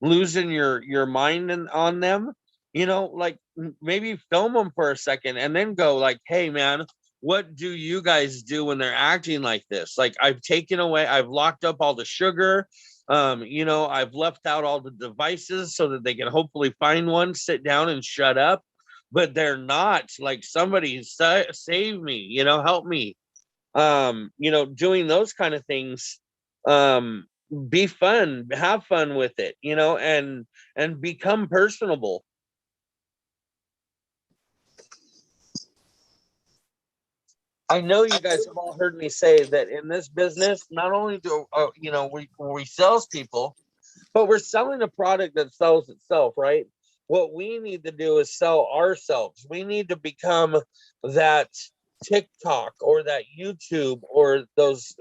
losing your mind on them, like maybe film them for a second and then go like, hey man, what do you guys do when they're acting like this? Like I've locked up all the sugar. I've left out all the devices so that they can hopefully find one, sit down and shut up, but they're not. Like, somebody save me, help me. Doing those kind of things, be fun, have fun with it, and become personable. I know you guys have all heard me say that in this business, not only do we salespeople, but we're selling a product that sells itself, right? What we need to do is sell ourselves. We need to become that TikTok or that YouTube or those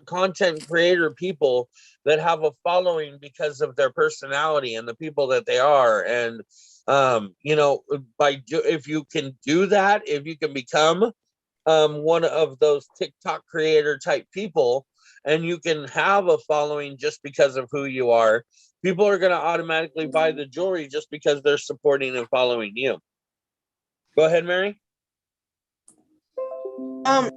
content creator people that have a following because of their personality and the people that they are. And if you can do that, if you can become one of those TikTok creator type people, and you can have a following just because of who you are, people are going to automatically buy the jewelry just because they're supporting and following you. Go ahead, Mary. I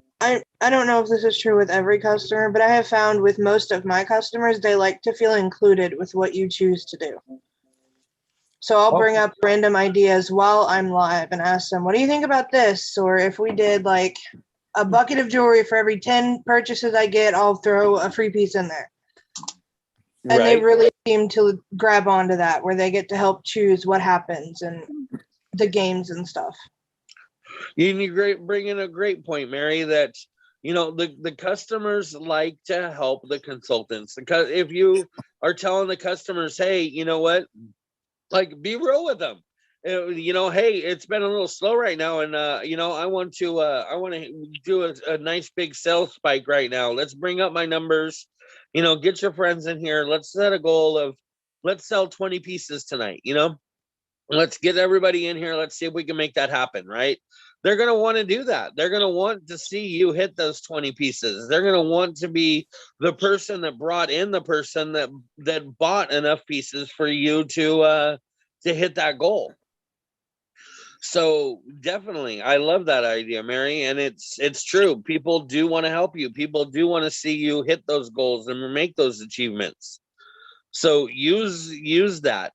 don't know if this is true with every customer, but I have found with most of my customers, they like to feel included with what you choose to do. So I'll bring up random ideas while I'm live and ask them, what do you think about this? Or if we did like a bucket of jewelry for every 10 purchases I get, I'll throw a free piece in there. And they really seem to grab onto that, where they get to help choose what happens and the games and stuff. You bring in a great point, Mary, that the customers like to help the consultants. Because if you are telling the customers, hey, you know what, like, be real with them. Hey, it's been a little slow right now, and I want to do a nice big sales spike right now. Let's bring up my numbers. Get your friends in here. Let's set a goal of, let's sell 20 pieces tonight. Let's get everybody in here. Let's see if we can make that happen, right? They're going to want to do that. They're going to want to see you hit those 20 pieces. They're going to want to be the person that brought in the person that bought enough pieces for you to hit that goal. So definitely, I love that idea, Mary. And it's true. People do want to help you. People do want to see you hit those goals and make those achievements. So use that.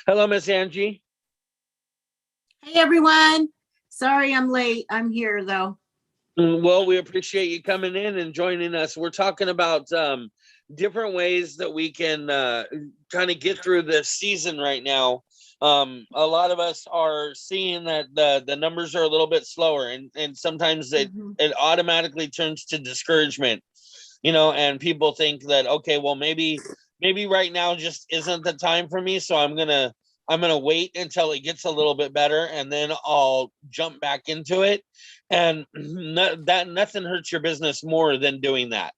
Hello, Miss Angie. Hey, everyone. Sorry I'm late. I'm here, though. Well, we appreciate you coming in and joining us. We're talking about different ways that we can kind of get through this season right now. A lot of us are seeing that the numbers are a little bit slower, and sometimes it automatically turns to discouragement, and people think that, okay, well, maybe right now just isn't the time for me, so I'm gonna wait until it gets a little bit better, and then I'll jump back into it. And nothing hurts your business more than doing that.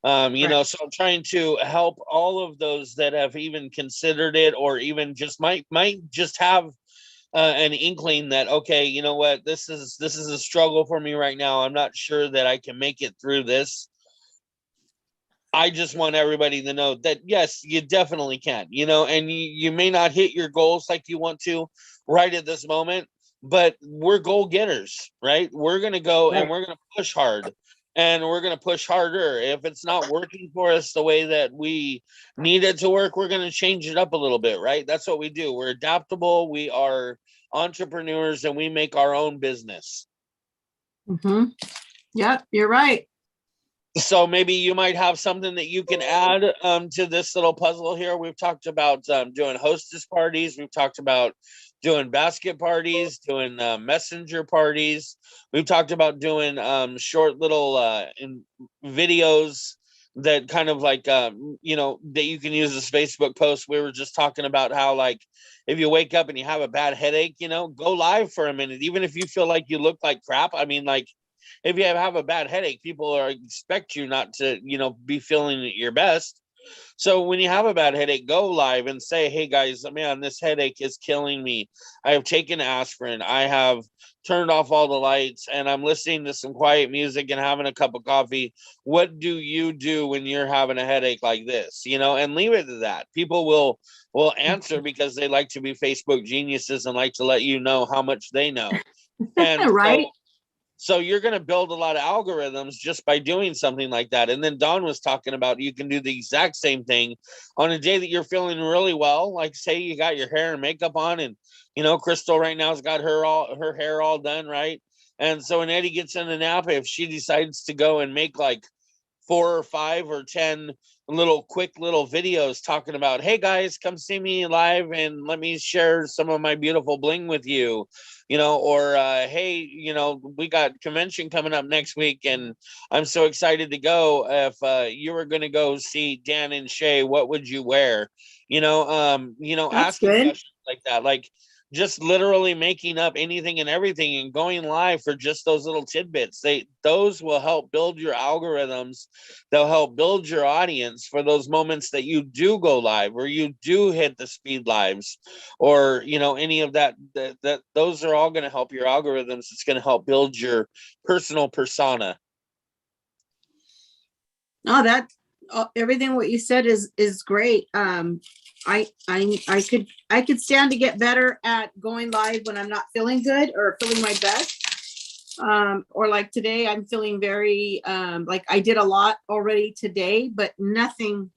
So I'm trying to help all of those that have even considered it, or even just might just have an inkling that, okay, you know what, this is a struggle for me right now. I'm not sure that I can make it through this. I just want everybody to know that, yes, you definitely can, and you may not hit your goals like you want to right at this moment, but we're goal getters, right? We're going to go and we're going to push hard. and we're going to push harder. If it's not working for us the way that we need it to work, we're going to change it up a little bit, right? That's what we do. We're adaptable. We are entrepreneurs, and we make our own business. Mm-hmm. Yep, you're right. So maybe you might have something that you can add to this little puzzle here. We've talked about doing hostess parties. We've talked about doing basket parties, doing messenger parties. We've talked about doing short little videos that kind of like, you know, that you can use as Facebook posts. We were just talking about how, like, if you wake up and you have a bad headache, you know, go live for a minute, even if you feel like you look like crap. I mean, like, if you have a bad headache, people expect you not to, you know, be feeling your best. So when you have a bad headache, go live and say, hey guys, man, this headache is killing me. I have taken aspirin. I have turned off all the lights, and I'm listening to some quiet music and having a cup of coffee. What do you do when you're having a headache like this? You know, and leave it to that. People will answer because they like to be Facebook geniuses and like to let you know how much they know. And Right. So you're going to build a lot of algorithms just by doing something like that. And then Dawn was talking about, you can do the exact same thing on a day that you're feeling really well. Like, say you got your hair and makeup on, and, you know, Crystal right now has got her hair all done, right? And so when Eddie gets in a nap, if she decides to go and make like 4 or 5 or 10 quick little videos talking about, hey guys, come see me live and let me share some of my beautiful bling with you, you know, or hey, you know, we got convention coming up next week and I'm so excited to go. If you were going to go see Dan and Shay, what would you wear? You know, That's asking good. questions like that, like just literally making up anything and everything and going live for just those little tidbits. Those will help build your algorithms. They'll help build your audience for those moments that you do go live, or you do hit the speed lives, or, you know, any of that those are all going to help your algorithms. It's going to help build your personal persona. No, that everything what you said is great. I could stand to get better at going live when I'm not feeling good or feeling my best. Or like today, I'm feeling very like I did a lot already today, but nothing.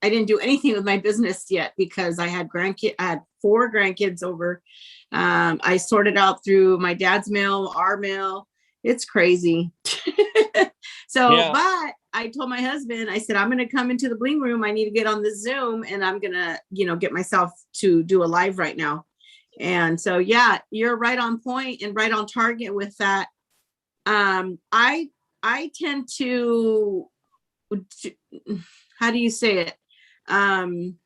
I didn't do anything with my business yet because I had 4 grandkids over. I sorted out through my dad's mail, our mail. It's crazy. So, Yeah. but I told my husband, I said, I'm going to come into the bling room. I need to get on the Zoom and I'm going to, you know, get myself to do a live right now. And so, yeah, you're right on point and right on target with that. I tend to, how do you say it? I'm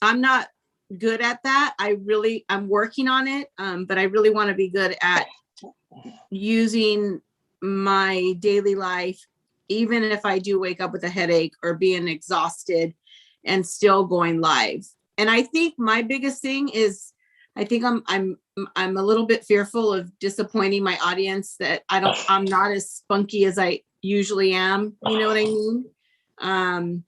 not good at that. I'm working on it. But I really want to be good at using my daily life, even if I do wake up with a headache or being exhausted, and still going live. And I think my biggest thing is, I think I'm a little bit fearful of disappointing my audience, that I'm not as spunky as I usually am. You know what I mean? And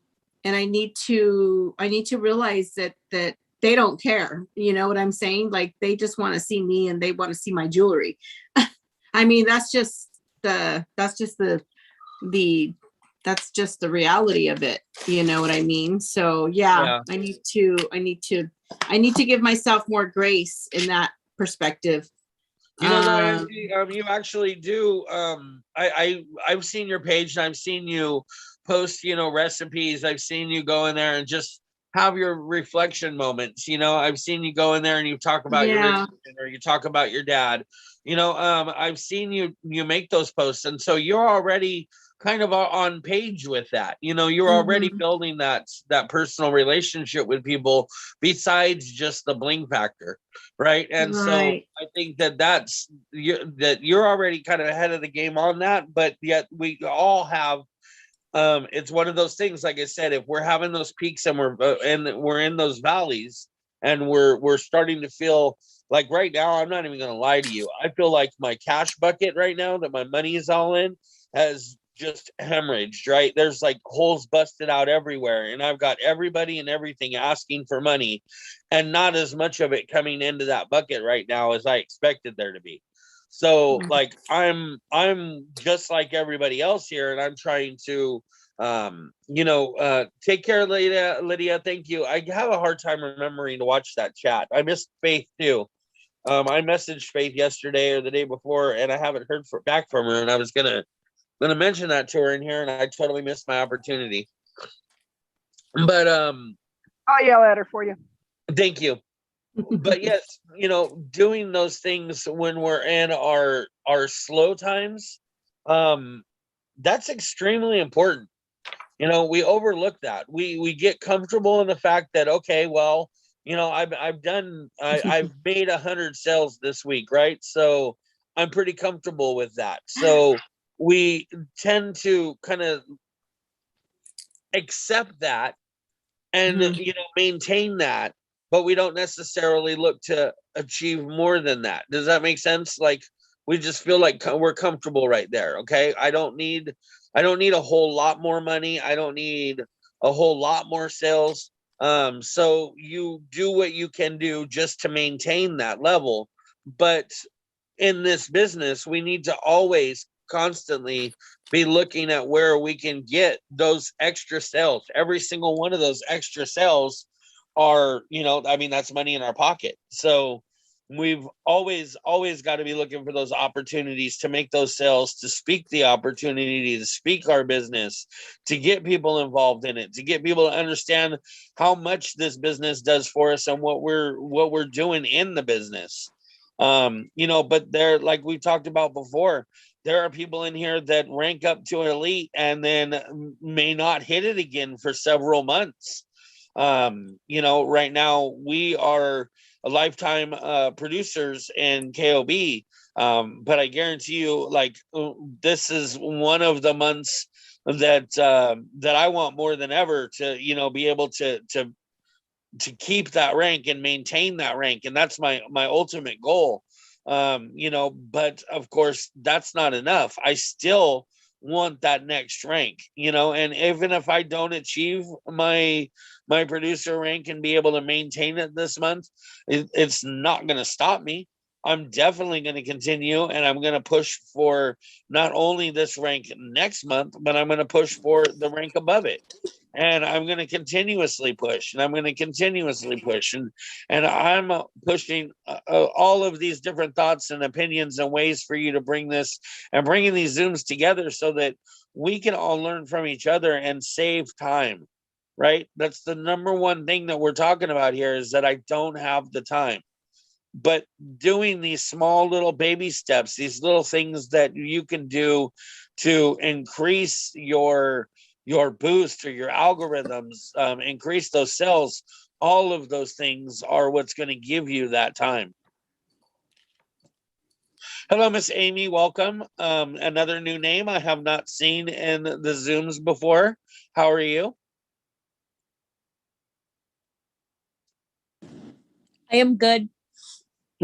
I need to realize that they don't care. You know what I'm saying? Like, they just want to see me and they want to see my jewelry. I mean, that's just the reality of it. You know what I mean? So yeah. I need to give myself more grace in that perspective. You know, Angie, you actually do. I've seen your page and I've seen you post, you know, recipes. I've seen you go in there and just have your reflection moments. You know, I've seen you go in there and you talk about your religion, or you talk about your dad. You know, I've seen you make those posts, and so you're already kind of on page with that. You know, you're already building that personal relationship with people besides just the bling factor, right? And so I think that you're already kind of ahead of the game on that, but yet we all have it's one of those things, like I said, if we're having those peaks and we're in those valleys and we're starting to feel like, right now, I'm not even going to lie to you, I feel like my cash bucket right now that my money is all in has just hemorrhaged, right? There's like holes busted out everywhere, and I've got everybody and everything asking for money, and not as much of it coming into that bucket right now as I expected there to be. So like I'm just like everybody else here, and I'm trying to take care of Lydia. Thank you. I have a hard time remembering to watch that chat. I missed Faith too. I messaged Faith yesterday or the day before, and I haven't heard back from her, and I was gonna mention that to her in here, and I totally missed my opportunity. But I'll yell at her for you. thank you. But yes, doing those things when we're in our slow times, that's extremely important. We overlook that. We get comfortable in the fact that, okay, well, I've made 100 sales this week, right? So I'm pretty comfortable with that. So we tend to kind of accept that and maintain that, but we don't necessarily look to achieve more than that. Does that make sense? Like we just feel like we're comfortable right there. Okay, I don't need a whole lot more money. I don't need a whole lot more sales. So you do what you can do just to maintain that level. But in this business, we need to always constantly be looking at where we can get those extra sales. Every single one of those extra sales are, that's money in our pocket. So we've always got to be looking for those opportunities to make those sales, to speak the opportunity, to speak our business, to get people involved in it, to get people to understand how much this business does for us and what we're doing in the business. But there, like we talked about before, there are people in here that rank up to elite and then may not hit it again for several months. Right now we are a lifetime producers in KoB, but I guarantee you, like this is one of the months that I want more than ever to be able to keep that rank and maintain that rank, and that's my ultimate goal. But of course that's not enough. I still want that next rank, and even if I don't achieve my producer rank and be able to maintain it this month, it's not going to stop me. I'm definitely going to continue, and I'm going to push for not only this rank next month, but I'm going to push for the rank above it. And I'm going to continuously push, and I'm going to continuously push. And I'm pushing all of these different thoughts and opinions and ways for you to bring this and bringing these Zooms together so that we can all learn from each other and save time, right? That's the number one thing that we're talking about here, is that I don't have the time. But doing these small little baby steps, these little things that you can do to increase your boost or your algorithms, increase those sales, all of those things are what's going to give you that time. Hello, Miss Amy, welcome. Another new name I have not seen in the Zooms before. How are you? I am good.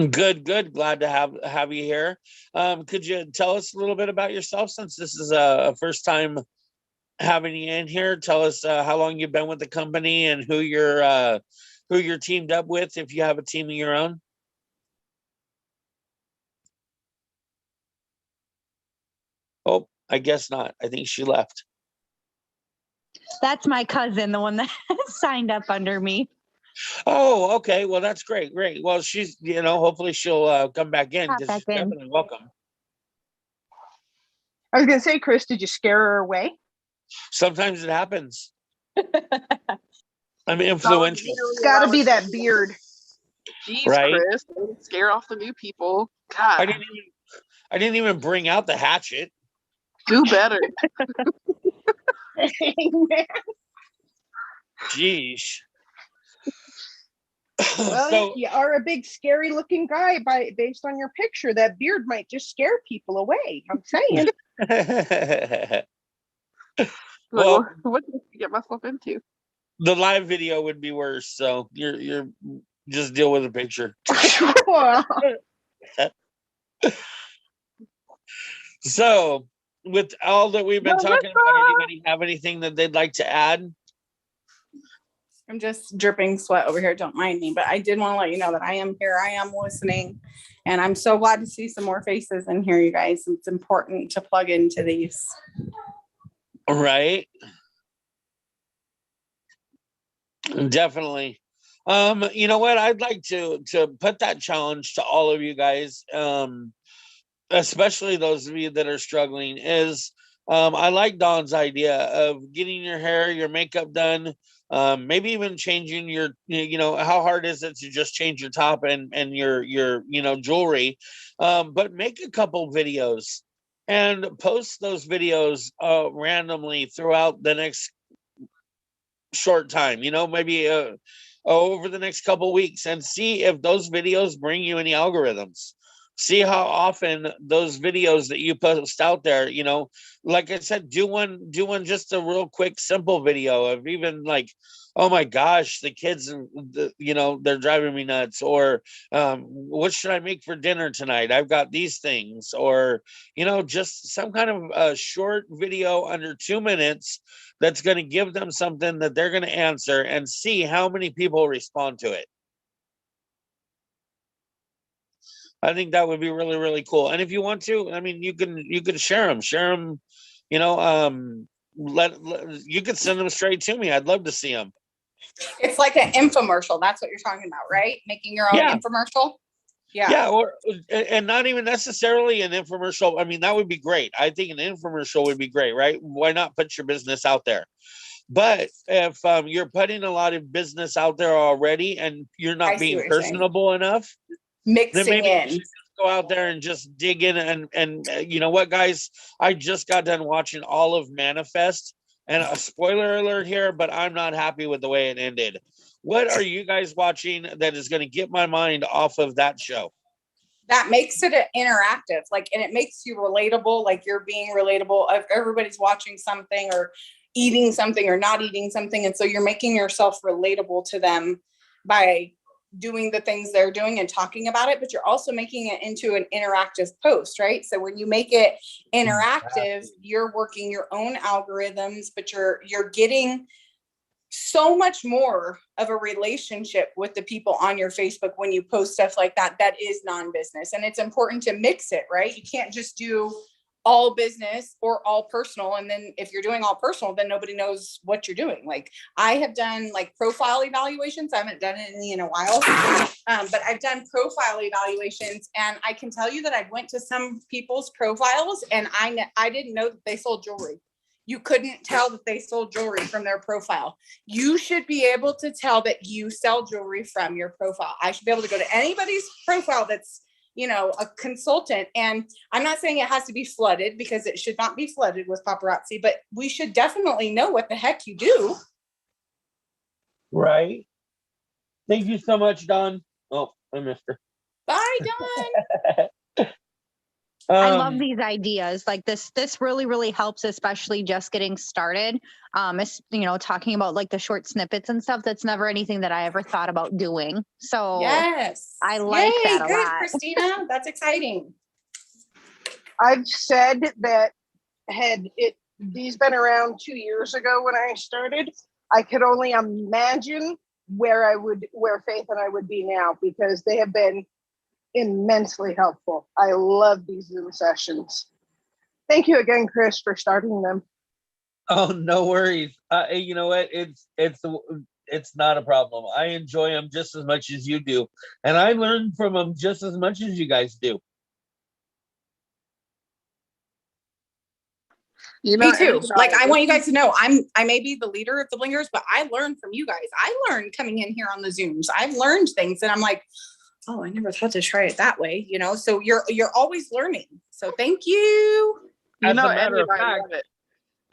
Good. Glad to have you here. Could you tell us a little bit about yourself, since this is a first time having you in here? Tell us how long you've been with the company and who you're teamed up with, if you have a team of your own. Oh, I guess not. I think she left. That's my cousin, the one that signed up under me. Oh, okay. Well, that's great. Well, she's, hopefully she'll come back in, because she's definitely welcome. I was gonna say, Chris, did you scare her away? Sometimes it happens. I'm influential. It's got to be that beard. Jeez, Right? Chris, don't scare off the new people. God, I didn't even bring out the hatchet. do better. Jeez. Well, So, you are a big, scary-looking guy based on your picture. That beard might just scare people away. I'm saying. well, What did I get myself into? the live video would be worse. So you're just deal with the picture. Well, So, with all that we've been talking about, anybody have anything that they'd like to add? I'm just dripping sweat over here. Don't mind me, but I did want to let you know that I am here. I am listening, and I'm so glad to see some more faces in here, you guys. It's important to plug into these. Right. Definitely. You know what? I'd like to put that challenge to all of you guys, especially those of you that are struggling, is I like Dawn's idea of getting your hair, your makeup done, maybe even changing your, how hard is it to just change your top and your jewelry, but make a couple videos and post those videos randomly throughout the next short time, maybe over the next couple weeks, and see if those videos bring you any algorithms. See how often those videos that you post out there, like I said, do one just a real quick, simple video of even like, oh my gosh, the kids, they're driving me nuts, or what should I make for dinner tonight? I've got these things, or, just some kind of a short video under 2 minutes that's going to give them something that they're going to answer, and see how many people respond to it. I think that would be really, really cool. And if you want to, I mean, you can share them, you could send them straight to me. I'd love to see them. It's like an infomercial. That's what you're talking about, right? Making your own infomercial. Yeah. And not even necessarily an infomercial. I mean, that would be great. I think an infomercial would be great, right? Why not put your business out there? But if you're putting a lot of business out there already and you're not being personable enough, mixing then maybe in. you should just go out there and just dig in. And you know what, guys? I just got done watching all of Manifest, and a spoiler alert here, but I'm not happy with the way it ended. What are you guys watching that is going to get my mind off of that show? That makes it interactive, and it makes you relatable, like you're being relatable. If everybody's watching something or eating something or not eating something, and so you're making yourself relatable to them by doing the things they're doing and talking about it, but you're also making it into an interactive post, right? So when you make it interactive, you're working your own algorithms, but you're getting so much more of a relationship with the people on your Facebook when you post stuff like that is non-business. And it's important to mix it, right? You can't just do all business or all personal, and then if you're doing all personal, then nobody knows what you're doing. Like I have done profile evaluations. I haven't done it in a while, but I've done profile evaluations, and I can tell you that I went to some people's profiles and I didn't know that they sold jewelry. You couldn't tell that they sold jewelry from their profile. You should be able to tell that you sell jewelry from your profile. I should be able to go to anybody's profile that's a consultant. And I'm not saying it has to be flooded, because it should not be flooded with paparazzi, but we should definitely know what the heck you do. Right. Thank you so much, Dawn. Oh, I missed her. Bye, Dawn. I love these ideas. Like this really, really helps, especially just getting started. Talking about the short snippets and stuff. That's never anything that I ever thought about doing. So yes, I like that a good, lot. Christina. That's exciting. I've said that had these been around 2 years ago when I started, I could only imagine where Faith and I would be now, because they have been immensely helpful. I love these Zoom sessions. Thank you again, Chris, for starting them. Oh, no worries. You know what? It's not a problem. I enjoy them just as much as you do, and I learn from them just as much as you guys do. Me too. I want you guys to know I may be the leader of the Blingers, but I learned from you guys. I learned coming in here on the Zooms. I've learned things, and I'm like, oh, I never thought to try it that way, so you're always learning. So thank you. As a matter of fact,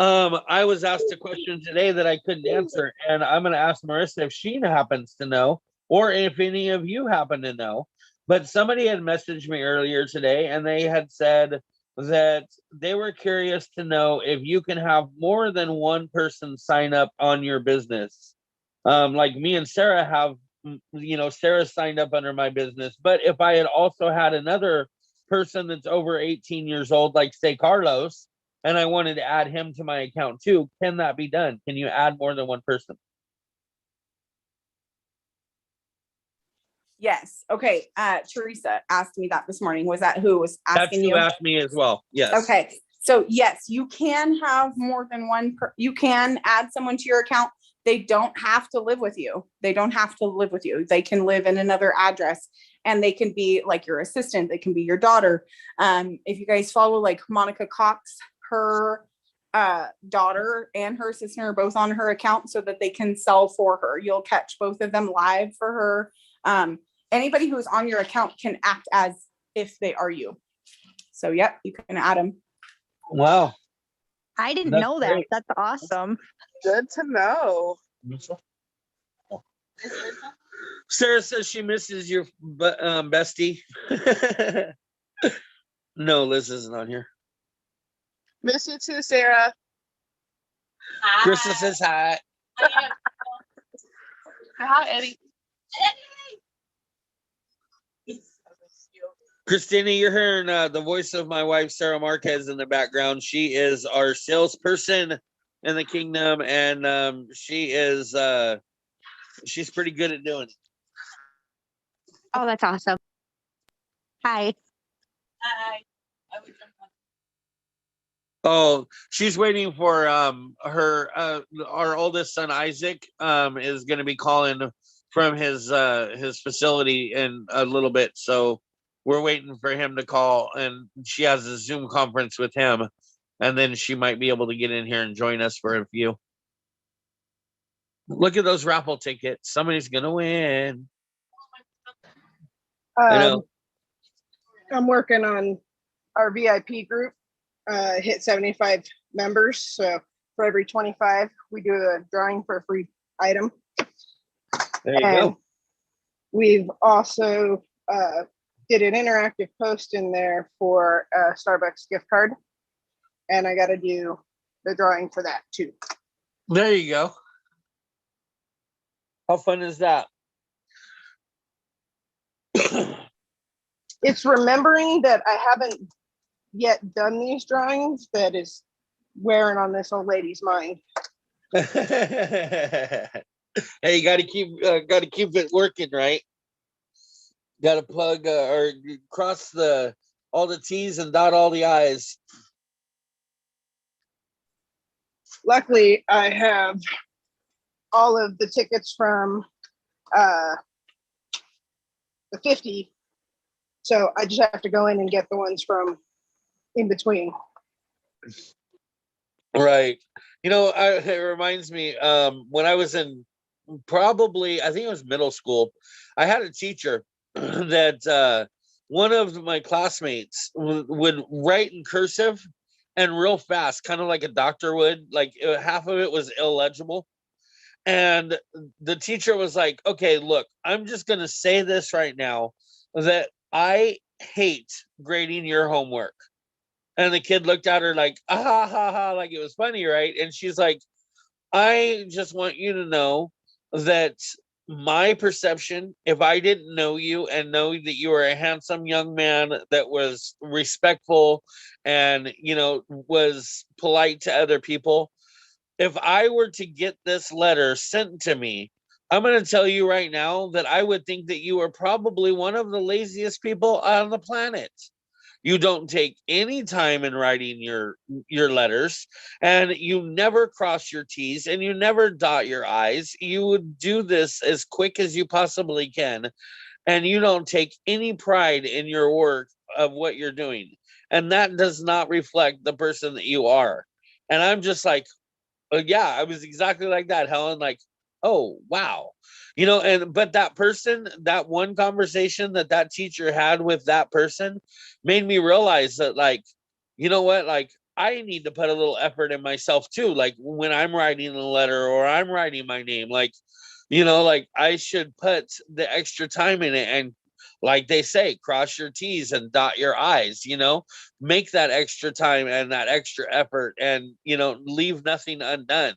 I was asked a question today that I couldn't answer, and I'm going to ask Marissa if she happens to know, or if any of you happen to know. But somebody had messaged me earlier today, and they had said that they were curious to know if you can have more than one person sign up on your business. Like me and Sarah have, Sarah signed up under my business. But if I had also had another person that's over 18 years old, like say Carlos, and I wanted to add him to my account too, can that be done? Can you add more than one person? Yes. Okay. Teresa asked me that this morning. Was that who was That's asking who you? asked me as well. Yes. Okay. So yes, you can have more than one. You can add someone to your account. They don't have to live with you. They don't have to live with you. They can live in another address, and they can be like your assistant. They can be your daughter. If you guys follow like Monica Cox, her daughter and her assistant are both on her account so that they can sell for her. You'll catch both of them live for her. Anybody who's on your account can act as if they are you. So yep, you can add them. Wow. I didn't That's know that. great. That's awesome. Good to know. Sarah says she misses your bestie. No, Liz isn't on here. Miss you too, Sarah. Krista says hi. Hi, Eddie. Christina, you're hearing the voice of my wife, Sarah Marquez, in the background. She is our salesperson in the kingdom, and she's pretty good at doing it. Oh, that's awesome. Hi. Hi. Oh, she's waiting for her our oldest son Isaac is going to be calling from his facility in a little bit, so we're waiting for him to call, and she has a Zoom conference with him, and then she might be able to get in here and join us for a few. Look at those raffle tickets. Somebody's gonna win. I know. I'm working on our VIP group, hit 75 members. So for every 25, we do a drawing for a free item. There you And go. we've also did an interactive post in there for a Starbucks gift card. And I got to do the drawing for that too. There you go. How fun is that? It's remembering that I haven't yet done these drawings that is wearing on this old lady's mind. Hey, you got to keep it working, right? Got to plug or cross all the T's and dot all the I's. Luckily, I have all of the tickets from the 50. So I just have to go in and get the ones from in between. Right. You know, it reminds me, when I was in probably, I think it was middle school, I had a teacher that one of my classmates would write in cursive and real fast, kind of like a doctor would, like half of it was illegible. And the teacher was like, okay, look, I'm just going to say this right now, that I hate grading your homework. And the kid looked at her like, ah, ha, ha, ha, like it was funny, right? And she's like, I just want you to know that my perception, if I didn't know you and know that you were a handsome young man that was respectful and, you know, was polite to other people, if I were to get this letter sent to me, I'm going to tell you right now that I would think that you are probably one of the laziest people on the planet. You don't take any time in writing your letters, and you never cross your T's and you never dot your I's. You would do this as quick as you possibly can, and you don't take any pride in your work of what you're doing. And that does not reflect the person that you are. And I'm just like, yeah, I was exactly like that, Helen. Like, oh, wow. You know, but that person, that one conversation that teacher had with that person made me realize that, like, you know what, like, I need to put a little effort in myself too. Like when I'm writing a letter or I'm writing my name, like, you know, like I should put the extra time in it, and like they say, cross your T's and dot your I's, you know, make that extra time and that extra effort, and, you know, leave nothing undone.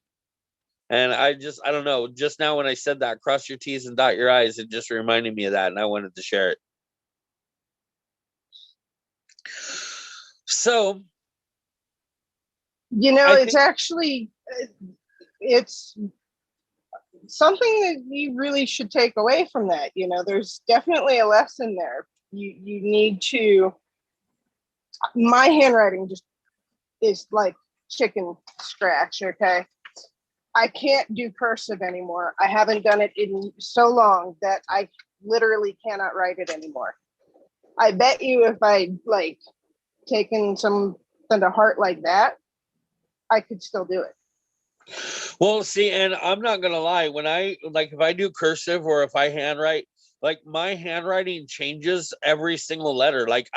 And I don't know, just now when I said that, cross your T's and dot your I's, it just reminded me of that, and I wanted to share it. So, you know, it's actually, it's something that you really should take away from that. You know, there's definitely a lesson there. You need to, my handwriting just is like chicken scratch, okay? I can't do cursive anymore. I haven't done it in so long that I literally cannot write it anymore. I bet you if I like taken something to heart like that, I could still do it. Well, see, and I'm not gonna lie, when I like if I do cursive or if I handwrite, like my handwriting changes every single letter. Like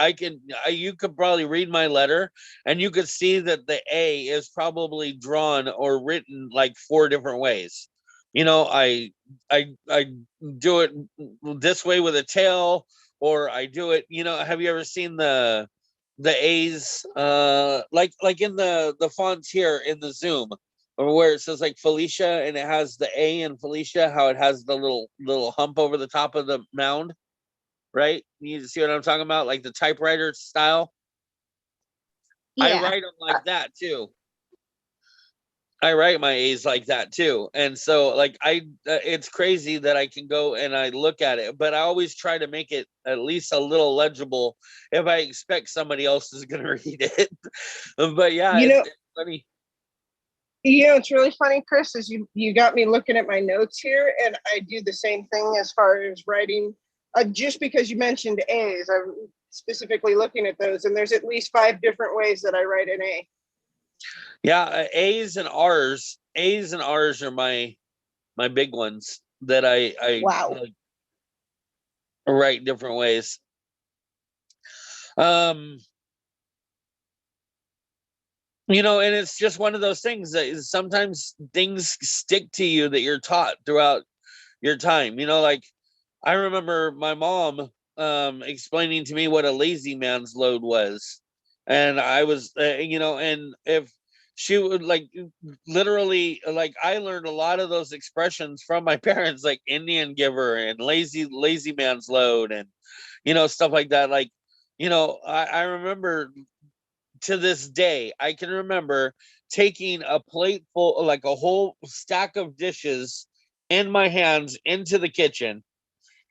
you could probably read my letter and you could see that the A is probably drawn or written like 4 different ways. You know, I do it this way with a tail, or I do it, you know, have you ever seen the A's like in the fonts here in the Zoom, or where it says like Felicia and it has the A in Felicia, how it has the little hump over the top of the mound, right? You see what I'm talking about? Like the typewriter style. I Yeah. write them like that too. I write my A's like that too. And so like it's crazy that I can go and I look at it, but I always try to make it at least a little legible if I expect somebody else is going to read it. But yeah, it's funny. You know, it's really funny, Chris, is you got me looking at my notes here, and I do the same thing as far as writing. Just because you mentioned A's, I'm specifically looking at those, and there's at least 5 different ways that I write an A. Yeah, A's and R's. A's and R's are my big ones that I wow. Write different ways. You know, and it's just one of those things that sometimes things stick to you that you're taught throughout your time. You know, like I remember my mom explaining to me what a lazy man's load was, and I was you know, and if she would like literally, like I learned a lot of those expressions from my parents, like Indian giver and lazy man's load, and you know, stuff like that. Like, you know, I remember to this day, I can remember taking a plate full, like a whole stack of dishes in my hands into the kitchen.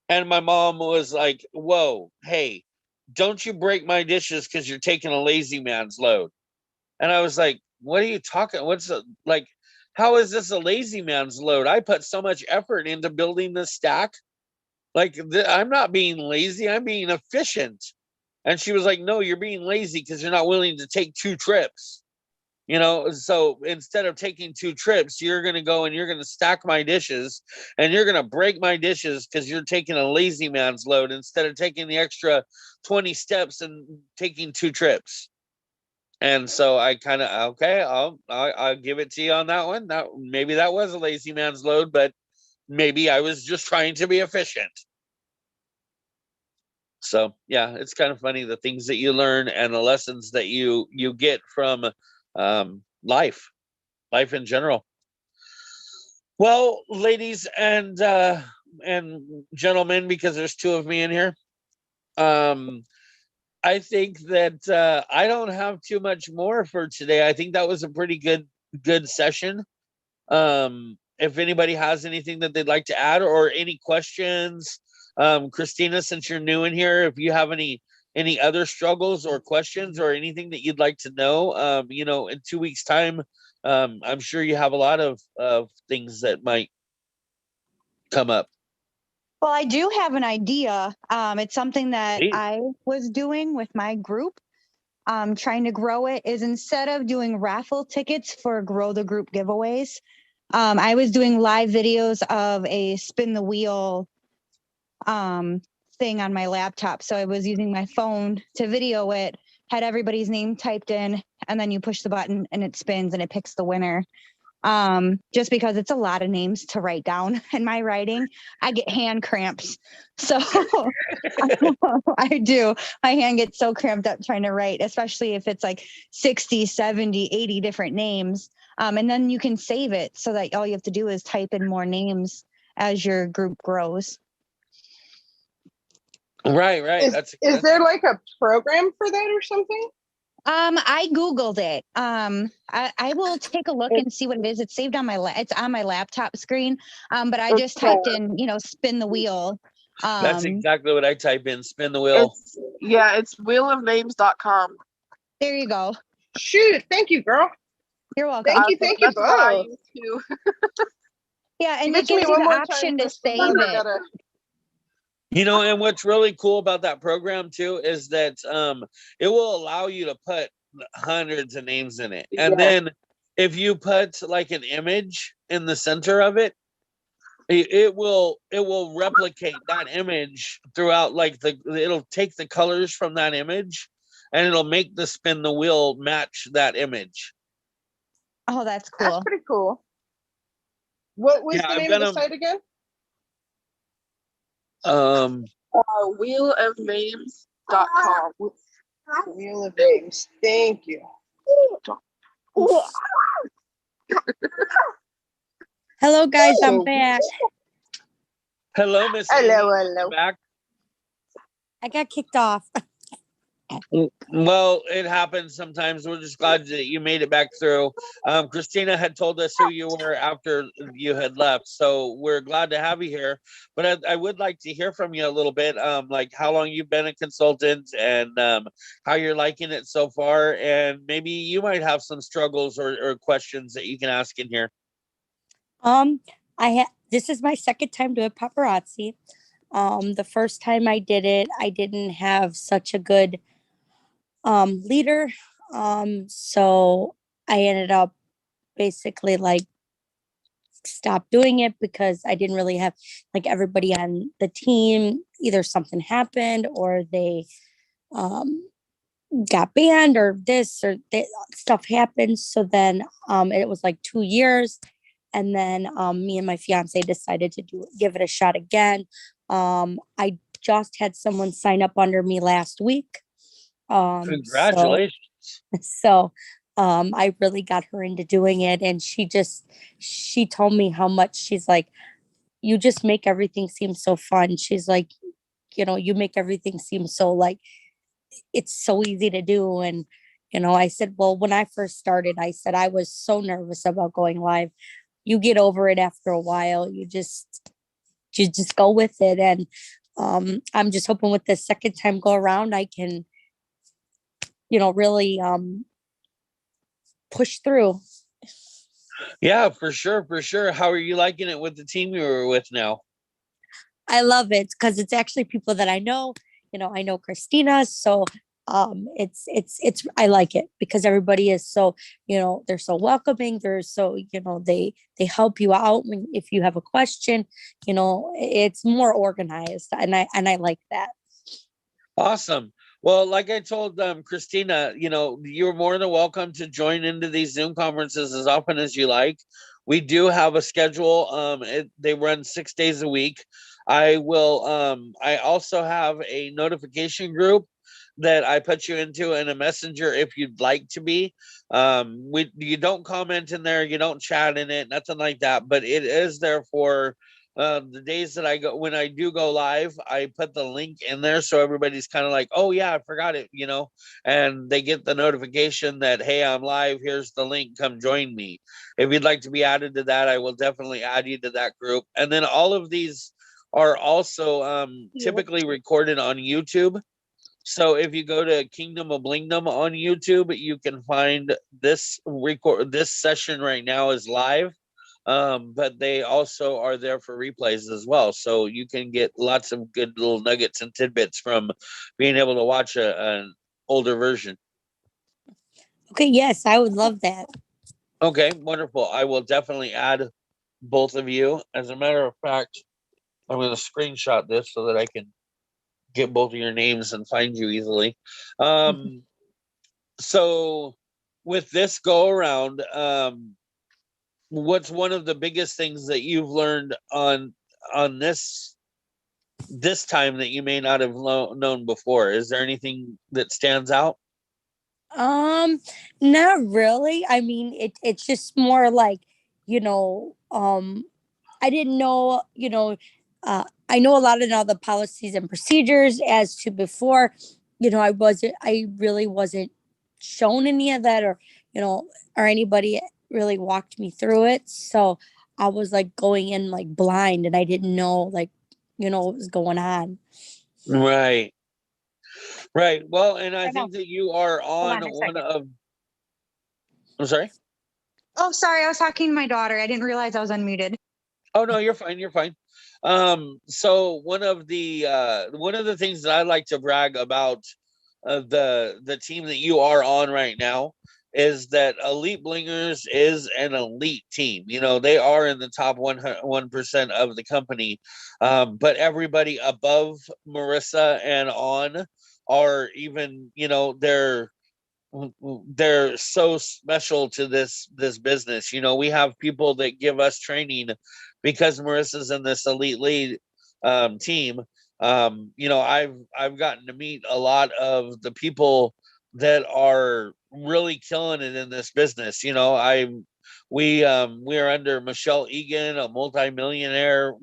And my mom was like, whoa, hey, don't you break my dishes because you're taking a lazy man's load. And I was like, what are you talking? Like, how is this a lazy man's load? I put so much effort into building this stack. Like, I'm not being lazy, I'm being efficient. And she was like, no, you're being lazy because you're not willing to take 2 trips. You know, so instead of taking 2 trips, you're going to go and you're going to stack my dishes and you're going to break my dishes because you're taking a lazy man's load instead of taking the extra 20 steps and taking 2 trips. And so I kind of, okay, I'll give it to you on that one. That maybe that was a lazy man's load, but maybe I was just trying to be efficient. So yeah, it's kind of funny the things that you learn and the lessons that you get from life in general. Well, ladies and gentlemen, because there's 2 of me in here, I think that I don't have too much more for today. I think that was a pretty good session. If anybody has anything that they'd like to add or any questions, Christina, since you're new in here, if you have any other struggles or questions or anything that you'd like to know, you know, in 2 weeks time, I'm sure you have a lot of things that might come up. Well, I do have an idea. It's something that I was doing with my group, trying to grow it, is instead of doing raffle tickets for Grow the Group giveaways, I was doing live videos of a spin the wheel thing on my laptop. So I was using my phone to video it, had everybody's name typed in, and then you push the button and it spins and it picks the winner. Just because it's a lot of names to write down in my writing, I get hand cramps. So I do. My hand gets so cramped up trying to write, especially if it's like 60, 70, 80 different names. And then you can save it so that all you have to do is type in more names as your group grows. Right. Is there like a program for that or something? I Googled it. I will take a look and see what it is. It's saved on it's on my laptop screen. But I just typed in, spin the wheel. That's exactly what I type in, spin the wheel. It's wheelofnames.com. There you go. Shoot, thank you, girl. You're welcome. Thank you That's what I both. use too. Yeah, and You it mentioned gives me you one the more option time, to Kristen, save I it. gotta- And what's really cool about that program too is that it will allow you to put hundreds of names in it. And then if you put like an image in the center of it, it will replicate that image throughout, like it'll take the colors from that image and it'll make the spin the wheel match that image. Oh, that's cool. That's pretty cool. What was the name of the site again? Wheelofnames.com. Wheel of Names. Thank you. Hello, guys. I'm So- back. Hello, Miss Hello, Amy. hello. Back. I got kicked off. Well, it happens sometimes. We're just glad that you made it back through. Christina had told us who you were after you had left, so we're glad to have you here. But I would like to hear from you a little bit, like how long you've been a consultant and how you're liking it so far, and maybe you might have some struggles or questions that you can ask in here. This is my second time doing paparazzi. The first time I did it, I didn't have such a good leader. So I ended up basically like stopped doing it because I didn't really have like everybody on the team. Either something happened or they got banned or this or that stuff happened. So then it was like 2 years. And then me and my fiance decided to give it a shot again. I just had someone sign up under me last week. Congratulations. So I really got her into doing it. And she told me how much she's like, you just make everything seem so fun. She's like, you make everything seem so like, it's so easy to do. And, I said, well, when I first started, I said, I was so nervous about going live. You get over it after a while. You just go with it. And I'm just hoping with the second time go around, I can, really push through. Yeah, for sure, for sure. How are you liking it with the team you were with now? I love it because it's actually people that I know. I know Christina, so it's I like it because everybody is so, they're so welcoming. They're so, they help you out if you have a question. It's more organized, and I like that. Awesome. Well, like I told Christina, you're more than welcome to join into these Zoom conferences as often as you like. We do have a schedule. They run 6 days a week. I also have a notification group that I put you into in a messenger if you'd like to be. You don't comment in there, you don't chat in it, nothing like that, but it is there for the days that when I do go live, I put the link in there so everybody's kind of like, oh yeah, I forgot it, and they get the notification that, hey, I'm live, here's the link, come join me. If you'd like to be added to that, I will definitely add you to that group. And then all of these are also typically recorded on YouTube. So if you go to Kingdom of Blingdom on YouTube, you can find this session right now is live. But they also are there for replays as well. So you can get lots of good little nuggets and tidbits from being able to watch an older version. Okay, yes, I would love that. Okay, wonderful. I will definitely add both of you. As a matter of fact, I'm going to screenshot this so that I can get both of your names and find you easily. So with this go around, what's one of the biggest things that you've learned on this time that you may not have known before? Is there anything that stands out? Not really. I mean, it's just more like, I didn't know, I know a lot of now the policies and procedures as to before, I really wasn't shown any of that, or or anybody really walked me through it. So I was like going in like blind, and I didn't know like what was going on. Right. Well, and I I know. think that you are on on a one second. of. I'm sorry. Oh, sorry. I was talking to my daughter. I didn't realize I was unmuted. Oh no, you're fine. You're fine. So one of the things that I like to brag about the team that you are on right now is that Elite Blingers is an elite team. They are in the top 1% of the company, but everybody above Marissa and on are even. They're so special to this business. We have people that give us training because Marissa's in this elite lead team. I've gotten to meet a lot of the people that are really killing it in this business. We are under Michelle Egan, a multimillionaire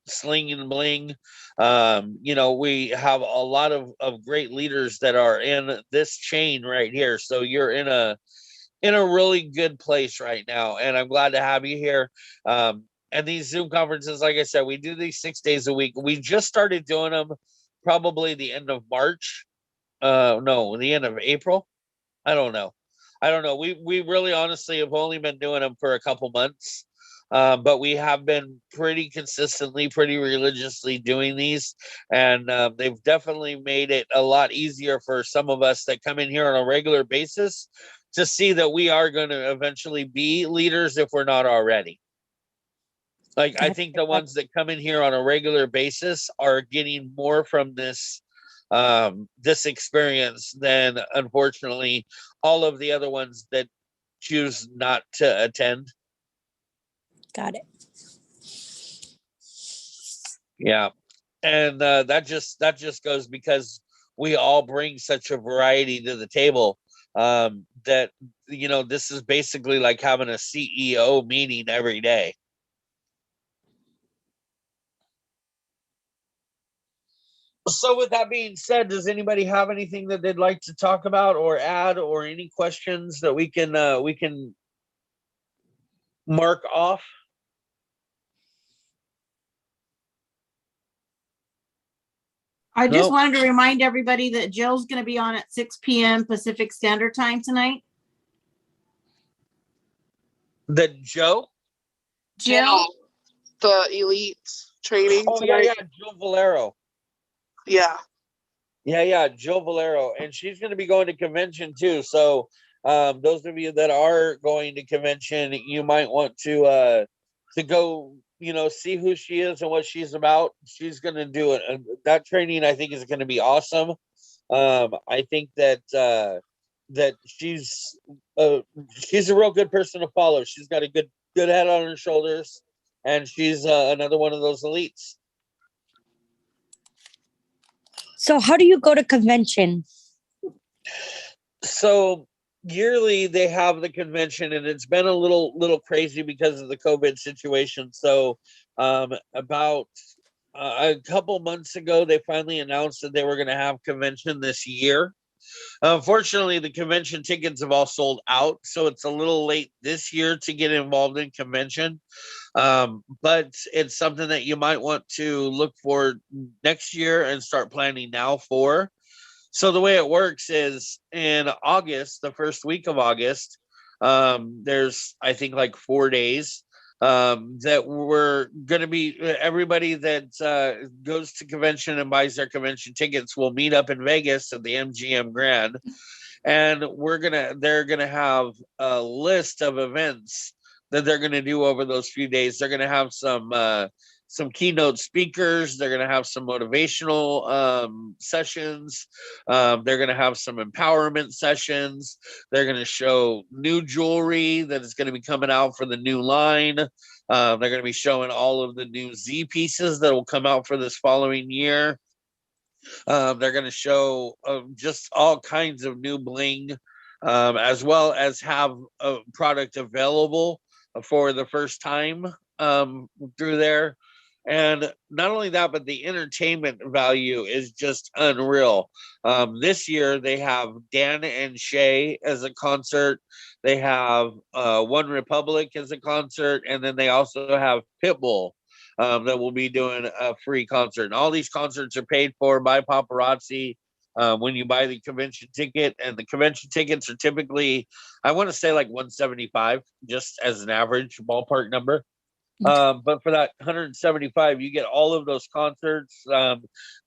sling and bling. We have a lot of great leaders that are in this chain right here. So you're in a really good place right now, and I'm glad to have you here. And these Zoom conferences, like I said, we do these 6 days a week. We just started doing them probably the end of March. No, the end of April. I don't know. We really honestly have only been doing them for a couple months. But we have been pretty consistently, pretty religiously doing these, and they've definitely made it a lot easier for some of us that come in here on a regular basis to see that we are going to eventually be leaders if we're not already. Like, I think the ones that come in here on a regular basis are getting more from this experience than, unfortunately, all of the other ones that choose not to attend. Got it. Yeah. And that just goes because we all bring such a variety to the table, that this is basically like having a CEO meeting every day. So with that being said, does anybody have anything that they'd like to talk about or add, or any questions that we can mark off? I just wanted to remind everybody that Jill's going to be on at 6 p.m. Pacific Standard Time tonight. That Joe? Jill? The elite training. Oh, tonight. yeah, Jill Valero. Yeah. Yeah, Jill Valero. And she's going to be going to convention too. So those of you that are going to convention, you might want to go, see who she is and what she's about. She's going to do it. That training, I think, is going to be awesome. I think that she's a real good person to follow. She's got a good head on her shoulders, and she's another one of those elites. So how do you go to convention? So yearly they have the convention, and it's been a little crazy because of the COVID situation. So about a couple months ago, they finally announced that they were going to have convention this year. Unfortunately, the convention tickets have all sold out, so it's a little late this year to get involved in convention. But it's something that you might want to look for next year and start planning now for. So the way it works is in August, the first week of August, there's, I think, like 4 days that we're going to be, everybody that goes to convention and buys their convention tickets will meet up in Vegas at the MGM Grand. And they're going to have a list of events that they're going to do over those few days. They're going to have some keynote speakers. They're going to have some motivational sessions. They're going to have some empowerment sessions. They're going to show new jewelry that is going to be coming out for the new line. They're going to be showing all of the new Z pieces that will come out for this following year. They're going to show just all kinds of new bling, as well as have a product available for the first time through there. And not only that, but the entertainment value is just unreal. This year they have Dan and Shay as a concert. They have One Republic as a concert, and then they also have Pitbull that will be doing a free concert. And all these concerts are paid for by Paparazzi when you buy the convention ticket. And the convention tickets are typically, I want to say like 175, just as an average ballpark number. But for that 175, you get all of those concerts.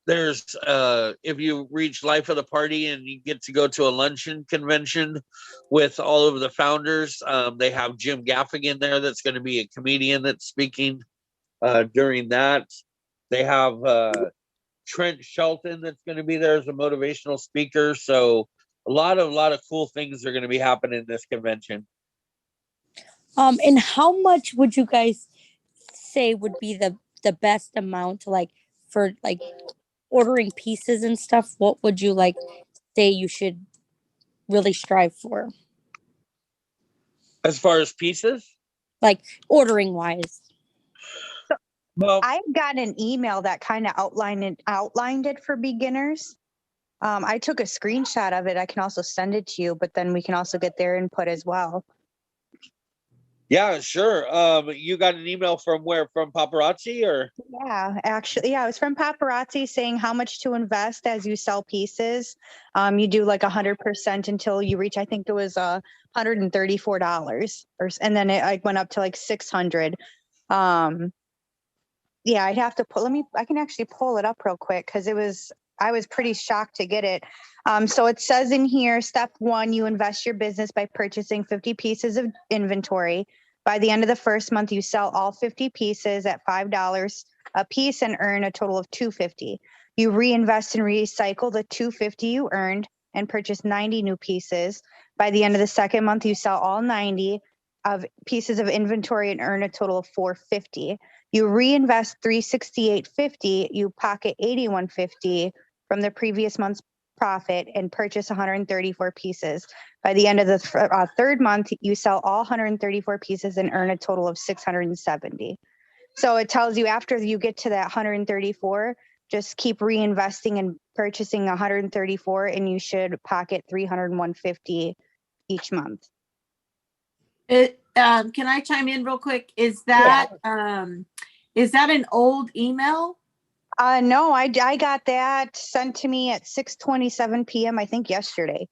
There's if you reach Life of the Party and you get to go to a luncheon convention with all of the founders. They have Jim Gaffigan there that's going to be a comedian that's speaking during that. They have Trent Shelton that's going to be there as a motivational speaker. So a lot of cool things are going to be happening in this convention. And how much would you guys say would be the best amount, like for like ordering pieces and stuff? What would you like say you should really strive for as far as pieces, like ordering wise? Well, I got an email that kind of outlined it for beginners. I took a screenshot of it. I can also send it to you, but then we can also get their input as well. Yeah, sure. You got an email from where? From Paparazzi or? Yeah, actually, yeah, it was from Paparazzi saying how much to invest as you sell pieces. You do like 100% until you reach, I think it was $134, and then it like went up to like 600. Yeah, I'd have to I can actually pull it up real quick because I was pretty shocked to get it. So it says in here, step 1, you invest your business by purchasing 50 pieces of inventory. By the end of the first month, you sell all 50 pieces at $5 a piece and earn a total of $250. You reinvest and recycle the $250 you earned and purchase 90 new pieces. By the end of the second month, you sell all 90 of pieces of inventory and earn a total of $450. You reinvest $368.50, you pocket $81.50 from the previous month's profit and purchase 134 pieces. By the end of the third month, you sell all 134 pieces and earn a total of $670. So it tells you after you get to that 134, just keep reinvesting and purchasing 134 and you should pocket $301.50 each month. Can I chime in real quick? Is that an old email? No, I got that sent to me at 6:27 p.m. I think yesterday.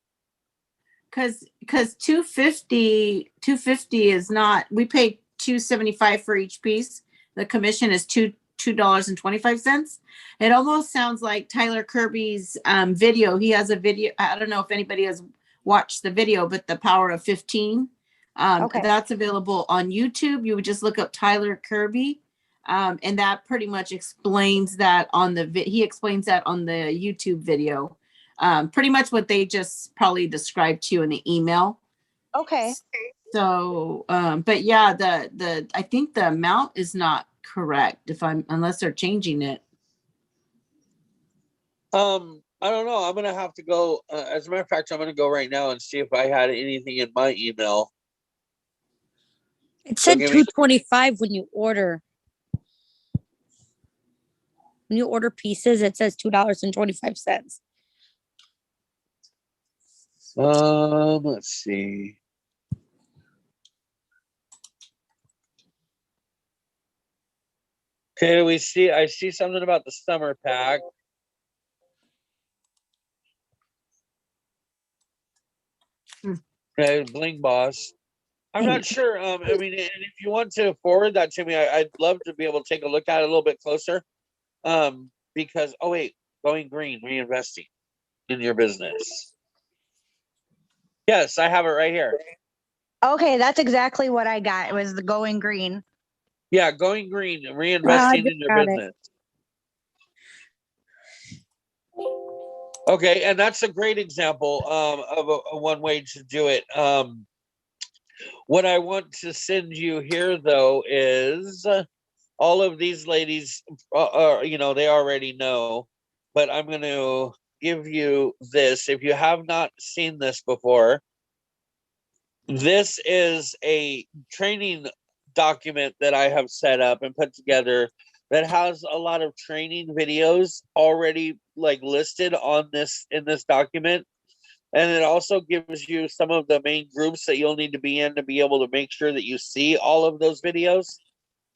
Because 250 is not. We pay $2.75 for each piece. The commission is $2.25. It almost sounds like Tyler Kirby's video. He has a video. I don't know if anybody has watched the video, but The Power of 15. Okay. That's available on YouTube. You would just look up Tyler Kirby. And that pretty much explains that he explains that on the YouTube video. Pretty much what they just probably described to you in the email. Okay. So, but yeah, I think the amount is not correct unless they're changing it. I don't know. I'm going to have to go. As a matter of fact, I'm going to go right now and see if I had anything in my email. It said $2.25 when you order. When you order pieces, it says $2.25. Let's see. Okay, I see something about the summer pack. Okay, Bling Boss. I'm not sure. I mean, and if you want to forward that to me, I'd love to be able to take a look at it a little bit closer. Because going green, reinvesting in your business. Yes, I have it right here. Okay, that's exactly what I got. It was the going green. Yeah, going green, reinvesting in your business. Okay, and that's a great example of a one way to do it. What I want to send you here, though, is all of these ladies, they already know, but I'm going to give you this. If you have not seen this before, this is a training document that I have set up and put together that has a lot of training videos already like listed on this in this document. And it also gives you some of the main groups that you'll need to be in to be able to make sure that you see all of those videos.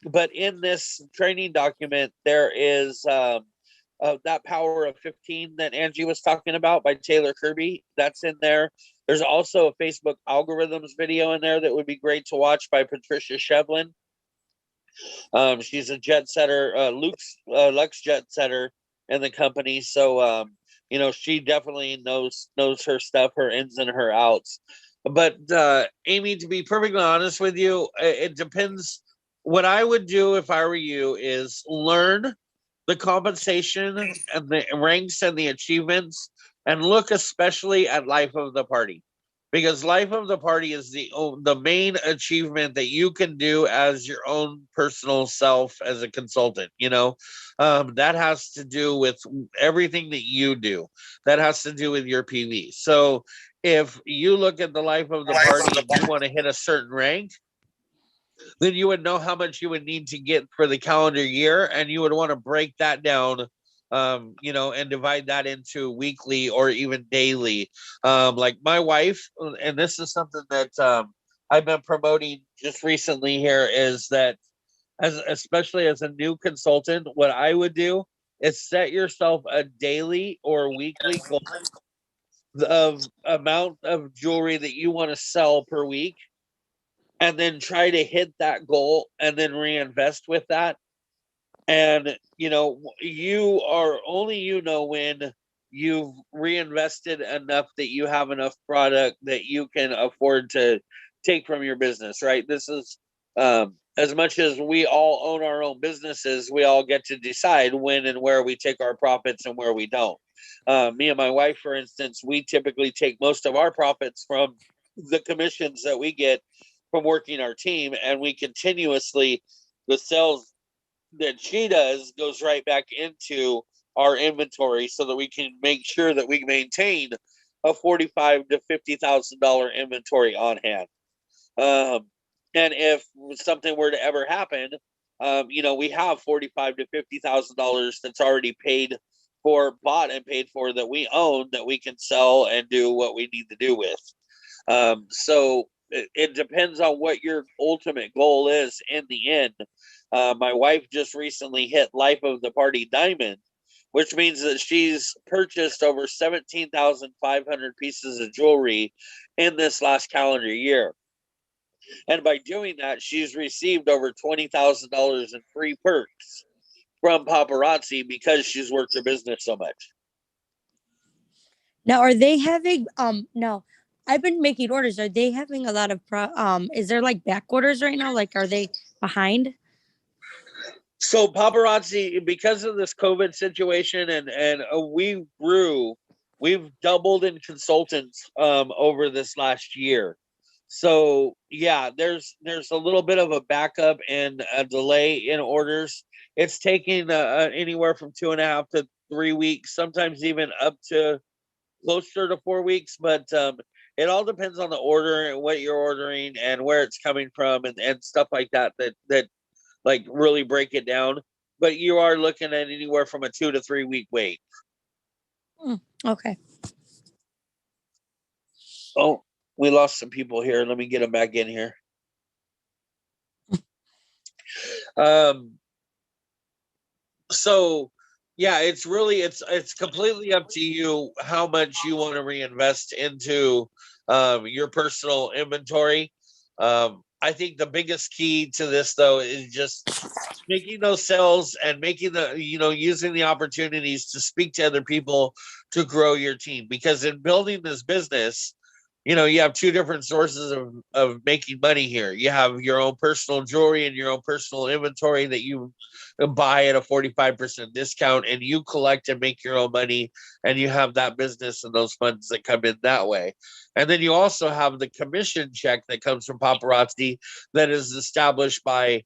But in this training document, there is that Power of 15 that Angie was talking about by Taylor Kirby. That's in there. There's also a Facebook algorithms video in there that would be great to watch by Patricia Shevlin. She's a jet setter, Lux jet setter in the company. So, she definitely knows her stuff, her ins and her outs. But Amy, to be perfectly honest with you, it depends. What I would do if I were you is learn the compensation and the ranks and the achievements, and look especially at life of the party, because life of the party is the main achievement that you can do as your own personal self as a consultant. That has to do with everything that you do. That has to do with your PV. So if you look at the life of the party and you want to hit a certain rank, then you would know how much you would need to get for the calendar year, and you would want to break that down, and divide that into weekly or even daily. Like my wife, and this is something that I've been promoting just recently here, is that especially as a new consultant, what I would do is set yourself a daily or weekly goal of amount of jewelry that you want to sell per week, and then try to hit that goal and then reinvest with that. And you are only when you've reinvested enough that you have enough product that you can afford to take from your business, right? This is as much as we all own our own businesses, we all get to decide when and where we take our profits and where we don't. Me and my wife, for instance, we typically take most of our profits from the commissions that we get from working our team, and we continuously, the sales that she does goes right back into our inventory so that we can make sure that we maintain a $45,000 to $50,000 inventory on hand. And if something were to ever happen, we have $45,000 to $50,000 that's already bought and paid for, that we own, that we can sell and do what we need to do with. So it depends on what your ultimate goal is in the end. My wife just recently hit Life of the Party Diamond, which means that she's purchased over 17,500 pieces of jewelry in this last calendar year. And by doing that, she's received over $20,000 in free perks from paparazzi because she's worked her business so much. Now, are they having no, I've been making orders. Are they having a lot of is there like back orders right now? Like, are they behind? So paparazzi, because of this COVID situation, and we've doubled in consultants over this last year. So yeah, there's a little bit of a backup and a delay in orders. It's taking anywhere from 2.5 to 3 weeks, sometimes even up to closer to 4 weeks. But it all depends on the order and what you're ordering and where it's coming from, and stuff like that like really break it down. But you are looking at anywhere from a 2 to 3 week wait. Okay. Oh, we lost some people here. Let me get them back in here. So yeah, it's completely up to you how much you want to reinvest into your personal inventory. I think the biggest key to this, though, is just making those sales and making using the opportunities to speak to other people to grow your team. Because in building this business, you have two different sources of making money here. You have your own personal jewelry and your own personal inventory that you buy at a 45% discount, and you collect and make your own money, and you have that business and those funds that come in that way. And then you also have the commission check that comes from paparazzi that is established by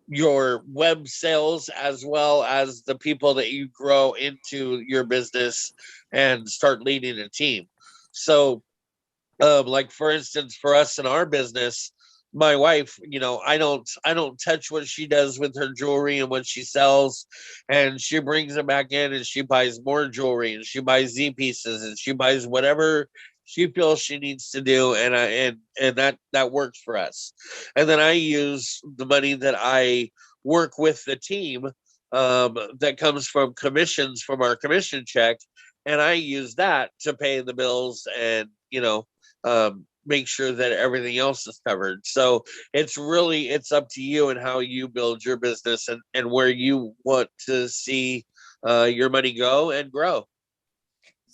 your web sales, as well as the people that you grow into your business and start leading a team. So like, for instance, for us in our business, my wife, you know, I don't touch what she does with her jewelry and what she sells, and she brings it back in and she buys more jewelry and she buys Z pieces and she buys whatever she feels she needs to do, and that works for us. And then I use the money that I work with the team, that comes from commissions from our commission check, and I use that to pay the bills and, you know, make sure that everything else is covered. So it's up to you and how you build your business, and where you want to see your money go and grow.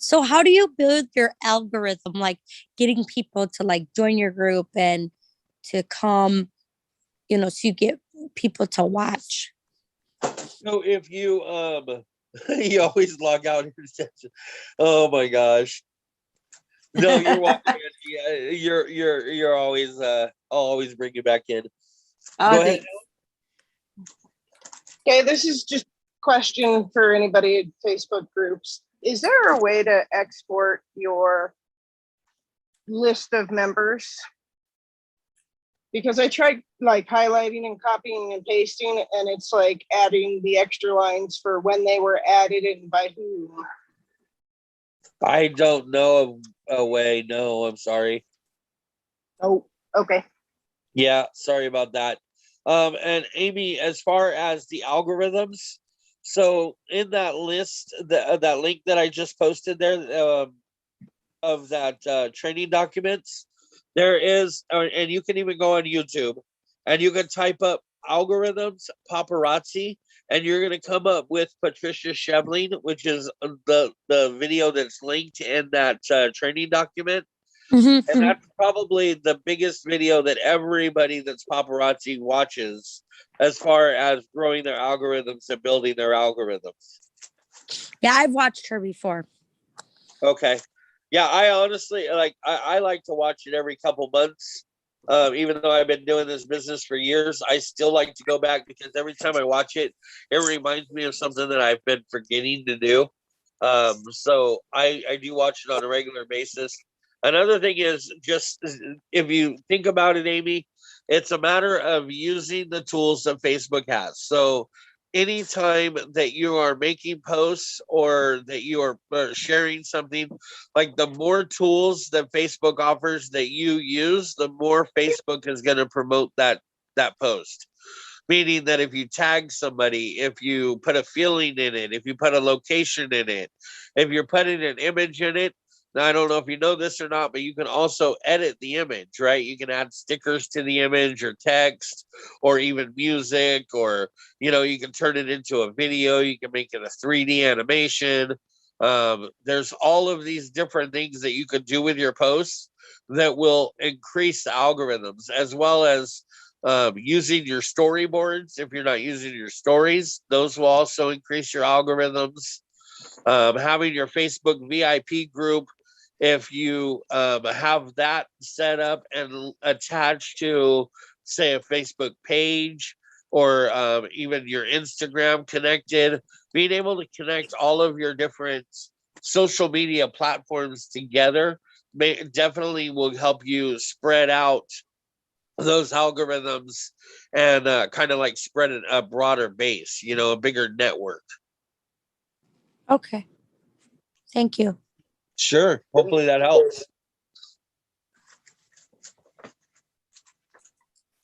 So how do you build your algorithm, like getting people to like join your group and to come, you know, so you get people to watch? So if you you always log out your session. Oh my gosh. No, you're welcome. Angie. You're always I'll always bring you back in. Go ahead. Okay, this is just a question for anybody in Facebook groups. Is there a way to export your list of members? Because I tried like highlighting and copying and pasting, and it's like adding the extra lines for when they were added and by whom. I don't know a way. No, I'm sorry. Oh, okay. Yeah, sorry about that. And Amy, as far as the algorithms, so in that list, that link that I just posted there, of that training documents, there is, and you can even go on YouTube and you can type up algorithms paparazzi, and you're going to come up with Patricia Shevling, which is the video that's linked in that training document. And that's probably the biggest video that everybody that's paparazzi watches as far as growing their algorithms and building their algorithms. Yeah, I've watched her before. Okay. Yeah, I honestly I like to watch it every couple months. Even though I've been doing this business for years, I still like to go back, because every time I watch it, it reminds me of something that I've been forgetting to do. So I do watch it on a regular basis. Another thing is, just if you think about it, Amy, it's a matter of using the tools that Facebook has. So anytime that you are making posts or that you are sharing something, like the more tools that Facebook offers that you use, the more Facebook is going to promote that post. Meaning that if you tag somebody, if you put a feeling in it, if you put a location in it, if you're putting an image in it. Now, I don't know if you know this or not, but you can also edit the image, right? You can add stickers to the image or text or even music, or, you know, you can turn it into a video. You can make it a 3D animation. There's all of these different things that you could do with your posts that will increase the algorithms, as well as using your storyboards. If you're not using your stories, those will also increase your algorithms. Having your Facebook VIP group, if you have that set up and attached to, say, a Facebook page, or even your Instagram connected, being able to connect all of your different social media platforms together definitely will help you spread out those algorithms and kind of like spread a broader base, you know, a bigger network. Okay. Thank you. Sure. Hopefully that helps.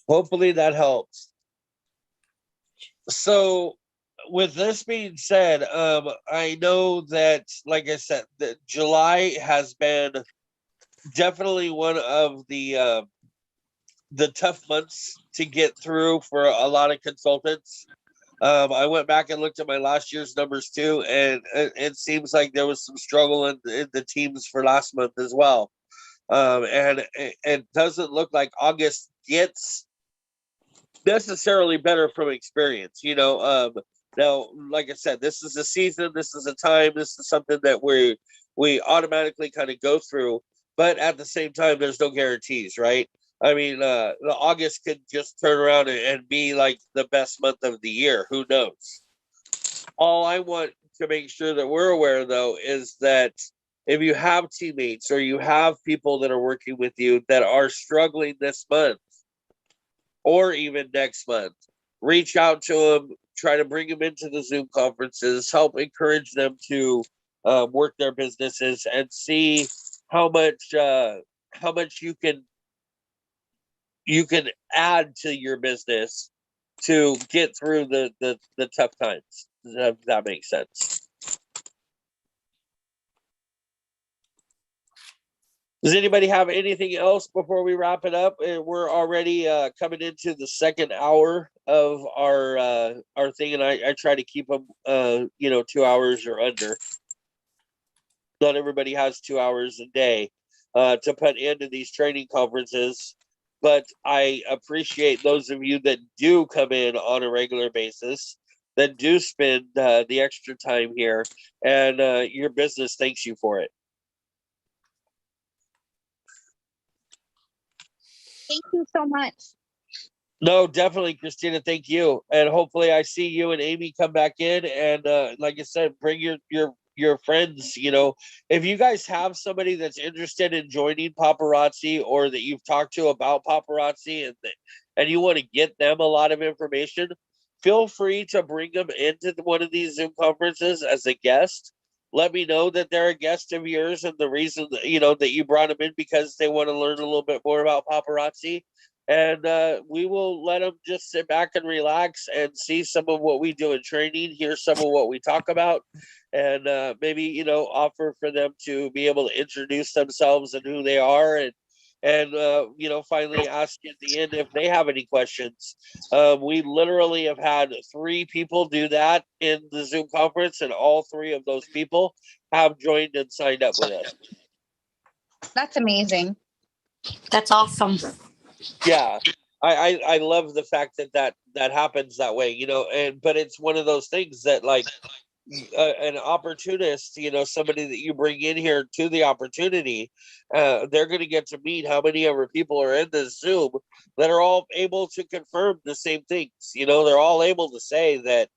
Hopefully that helps. So with this being said, I know that, like I said, that July has been definitely one of the tough months to get through for a lot of consultants. I went back and looked at my last year's numbers too, and it seems like there was some struggle in the teams for last month as well. And it doesn't look like August gets necessarily better from experience. You know, now, like I said, this is a season, this is a time, this is something that we automatically kind of go through, but at the same time, there's no guarantees, right? I mean, the August could just turn around and be like the best month of the year. Who knows? All I want to make sure that we're aware, though, is that if you have teammates or you have people that are working with you that are struggling this month, or even next month. Reach out to them, try to bring them into the Zoom conferences, help encourage them to work their businesses, and see how much you can add to your business to get through the tough times. If that makes sense. Does anybody have anything else before we wrap it up? We're already coming into the second hour of our thing, and I try to keep them 2 hours or under. Not everybody has 2 hours a day to put into these training conferences, but I appreciate those of you that do come in on a regular basis, that do spend the extra time here, and your business thanks you for it. Thank you so much. No, definitely, Christina. Thank you, and hopefully, I see you and Amy come back in. And like I said, bring your friends. If you guys have somebody that's interested in joining paparazzi, or that you've talked to about paparazzi, and you want to get them a lot of information, feel free to bring them into one of these Zoom conferences as a guest. Let me know that they're a guest of yours, and the reason that you brought them in because they want to learn a little bit more about paparazzi. And we will let them just sit back and relax and see some of what we do in training, hear some of what we talk about, and maybe offer for them to be able to introduce themselves and who they are, and finally ask at the end if they have any questions. We literally have had 3 people do that in the Zoom conference, and all 3 of those people have joined and signed up with us. That's amazing. That's awesome. Yeah, I love the fact that happens that way, but it's one of those things that, like, an opportunist, somebody that you bring in here to the opportunity, they're going to get to meet how many other people are in this Zoom that are all able to confirm the same things. They're all able to say that,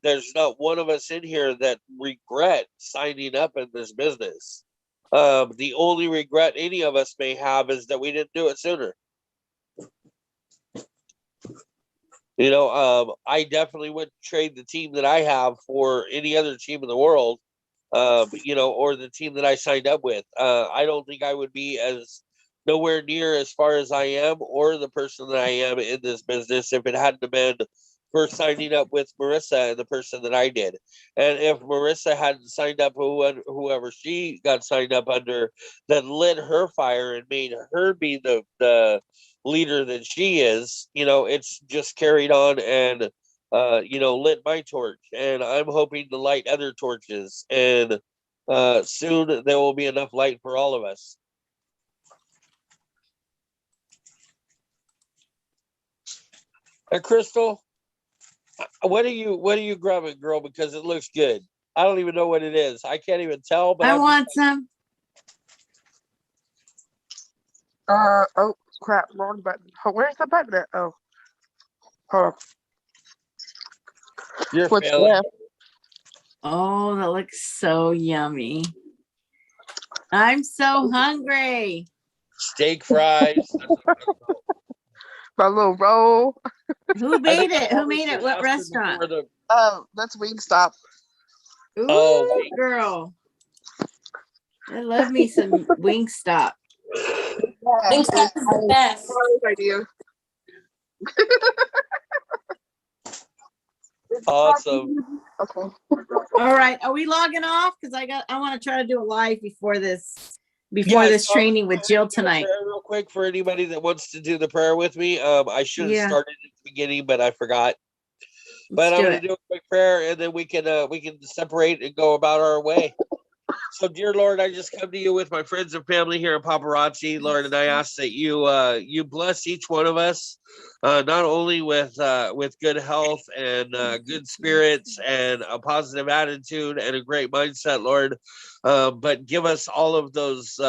there's not one of us in here that regret signing up in this business. The only regret any of us may have is that we didn't do it sooner. I definitely wouldn't trade the team that I have for any other team in the world, or the team that I signed up with. I don't think I would be as nowhere near as far as I am, or the person that I am in this business, if it hadn't been for signing up with Marissa and the person that I did. And if Marissa hadn't signed up whoever she got signed up under, that lit her fire and made her be the leader that she is, it's just carried on and lit my torch, and I'm hoping to light other torches, and soon there will be enough light for all of us. Crystal, what are you grabbing, girl? Because it looks good. I don't even know what it is. I can't even tell, but I want some. Oh crap, wrong button. Oh, where's the button at? Oh. Hold on. You're What's failing. left? Oh, that looks so yummy. I'm so hungry. Steak fries. My little roll. Who made it? Who made it? What restaurant? That's Wingstop. Ooh, Oh, girl. I love me some Wingstop. Yeah, Wingstop is the best. idea. Awesome. Okay. All right. Are we logging off? Because I want to try to do a live before this training with Jill tonight. Real quick for anybody that wants to do the prayer with me. I should have started at the beginning, but I forgot. But I'm going to do a quick prayer, and then we can separate and go about our way. So, dear Lord, I just come to you with my friends and family here at Paparazzi, Lord, and I ask that you bless each one of us, not only with good health and good spirits and a positive attitude and a great mindset, Lord, but give us all of those.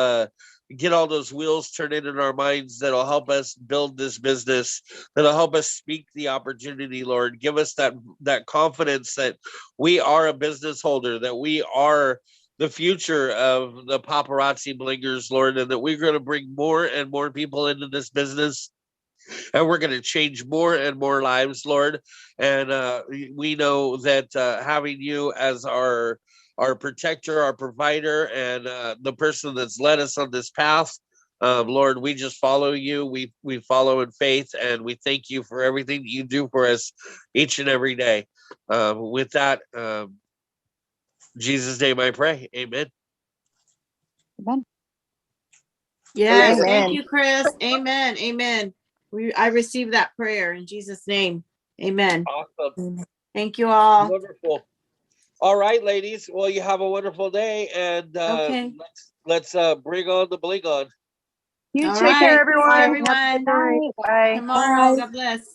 Get all those wheels turning in our minds that'll help us build this business, that'll help us speak the opportunity, Lord. Give us that confidence that we are a business holder, that we are the future of the paparazzi blingers, Lord, and that we're going to bring more and more people into this business, and we're going to change more and more lives, Lord. And we know that having you as our protector, our provider, and the person that's led us on this path, Lord, we just follow you. We follow in faith, and we thank you for everything that you do for us each and every day. With that, Jesus' name I pray. Amen. Amen. Yes, Amen. thank you, Chris. Amen. Amen. I receive that prayer in Jesus' name. Amen. Awesome. Thank you all. Wonderful. All right, ladies. Well, you have a wonderful day, and Okay. let's bring on the bling on. You All take care, right. everyone. Bye, Have a good everyone. night. Bye. Tomorrow. God bless.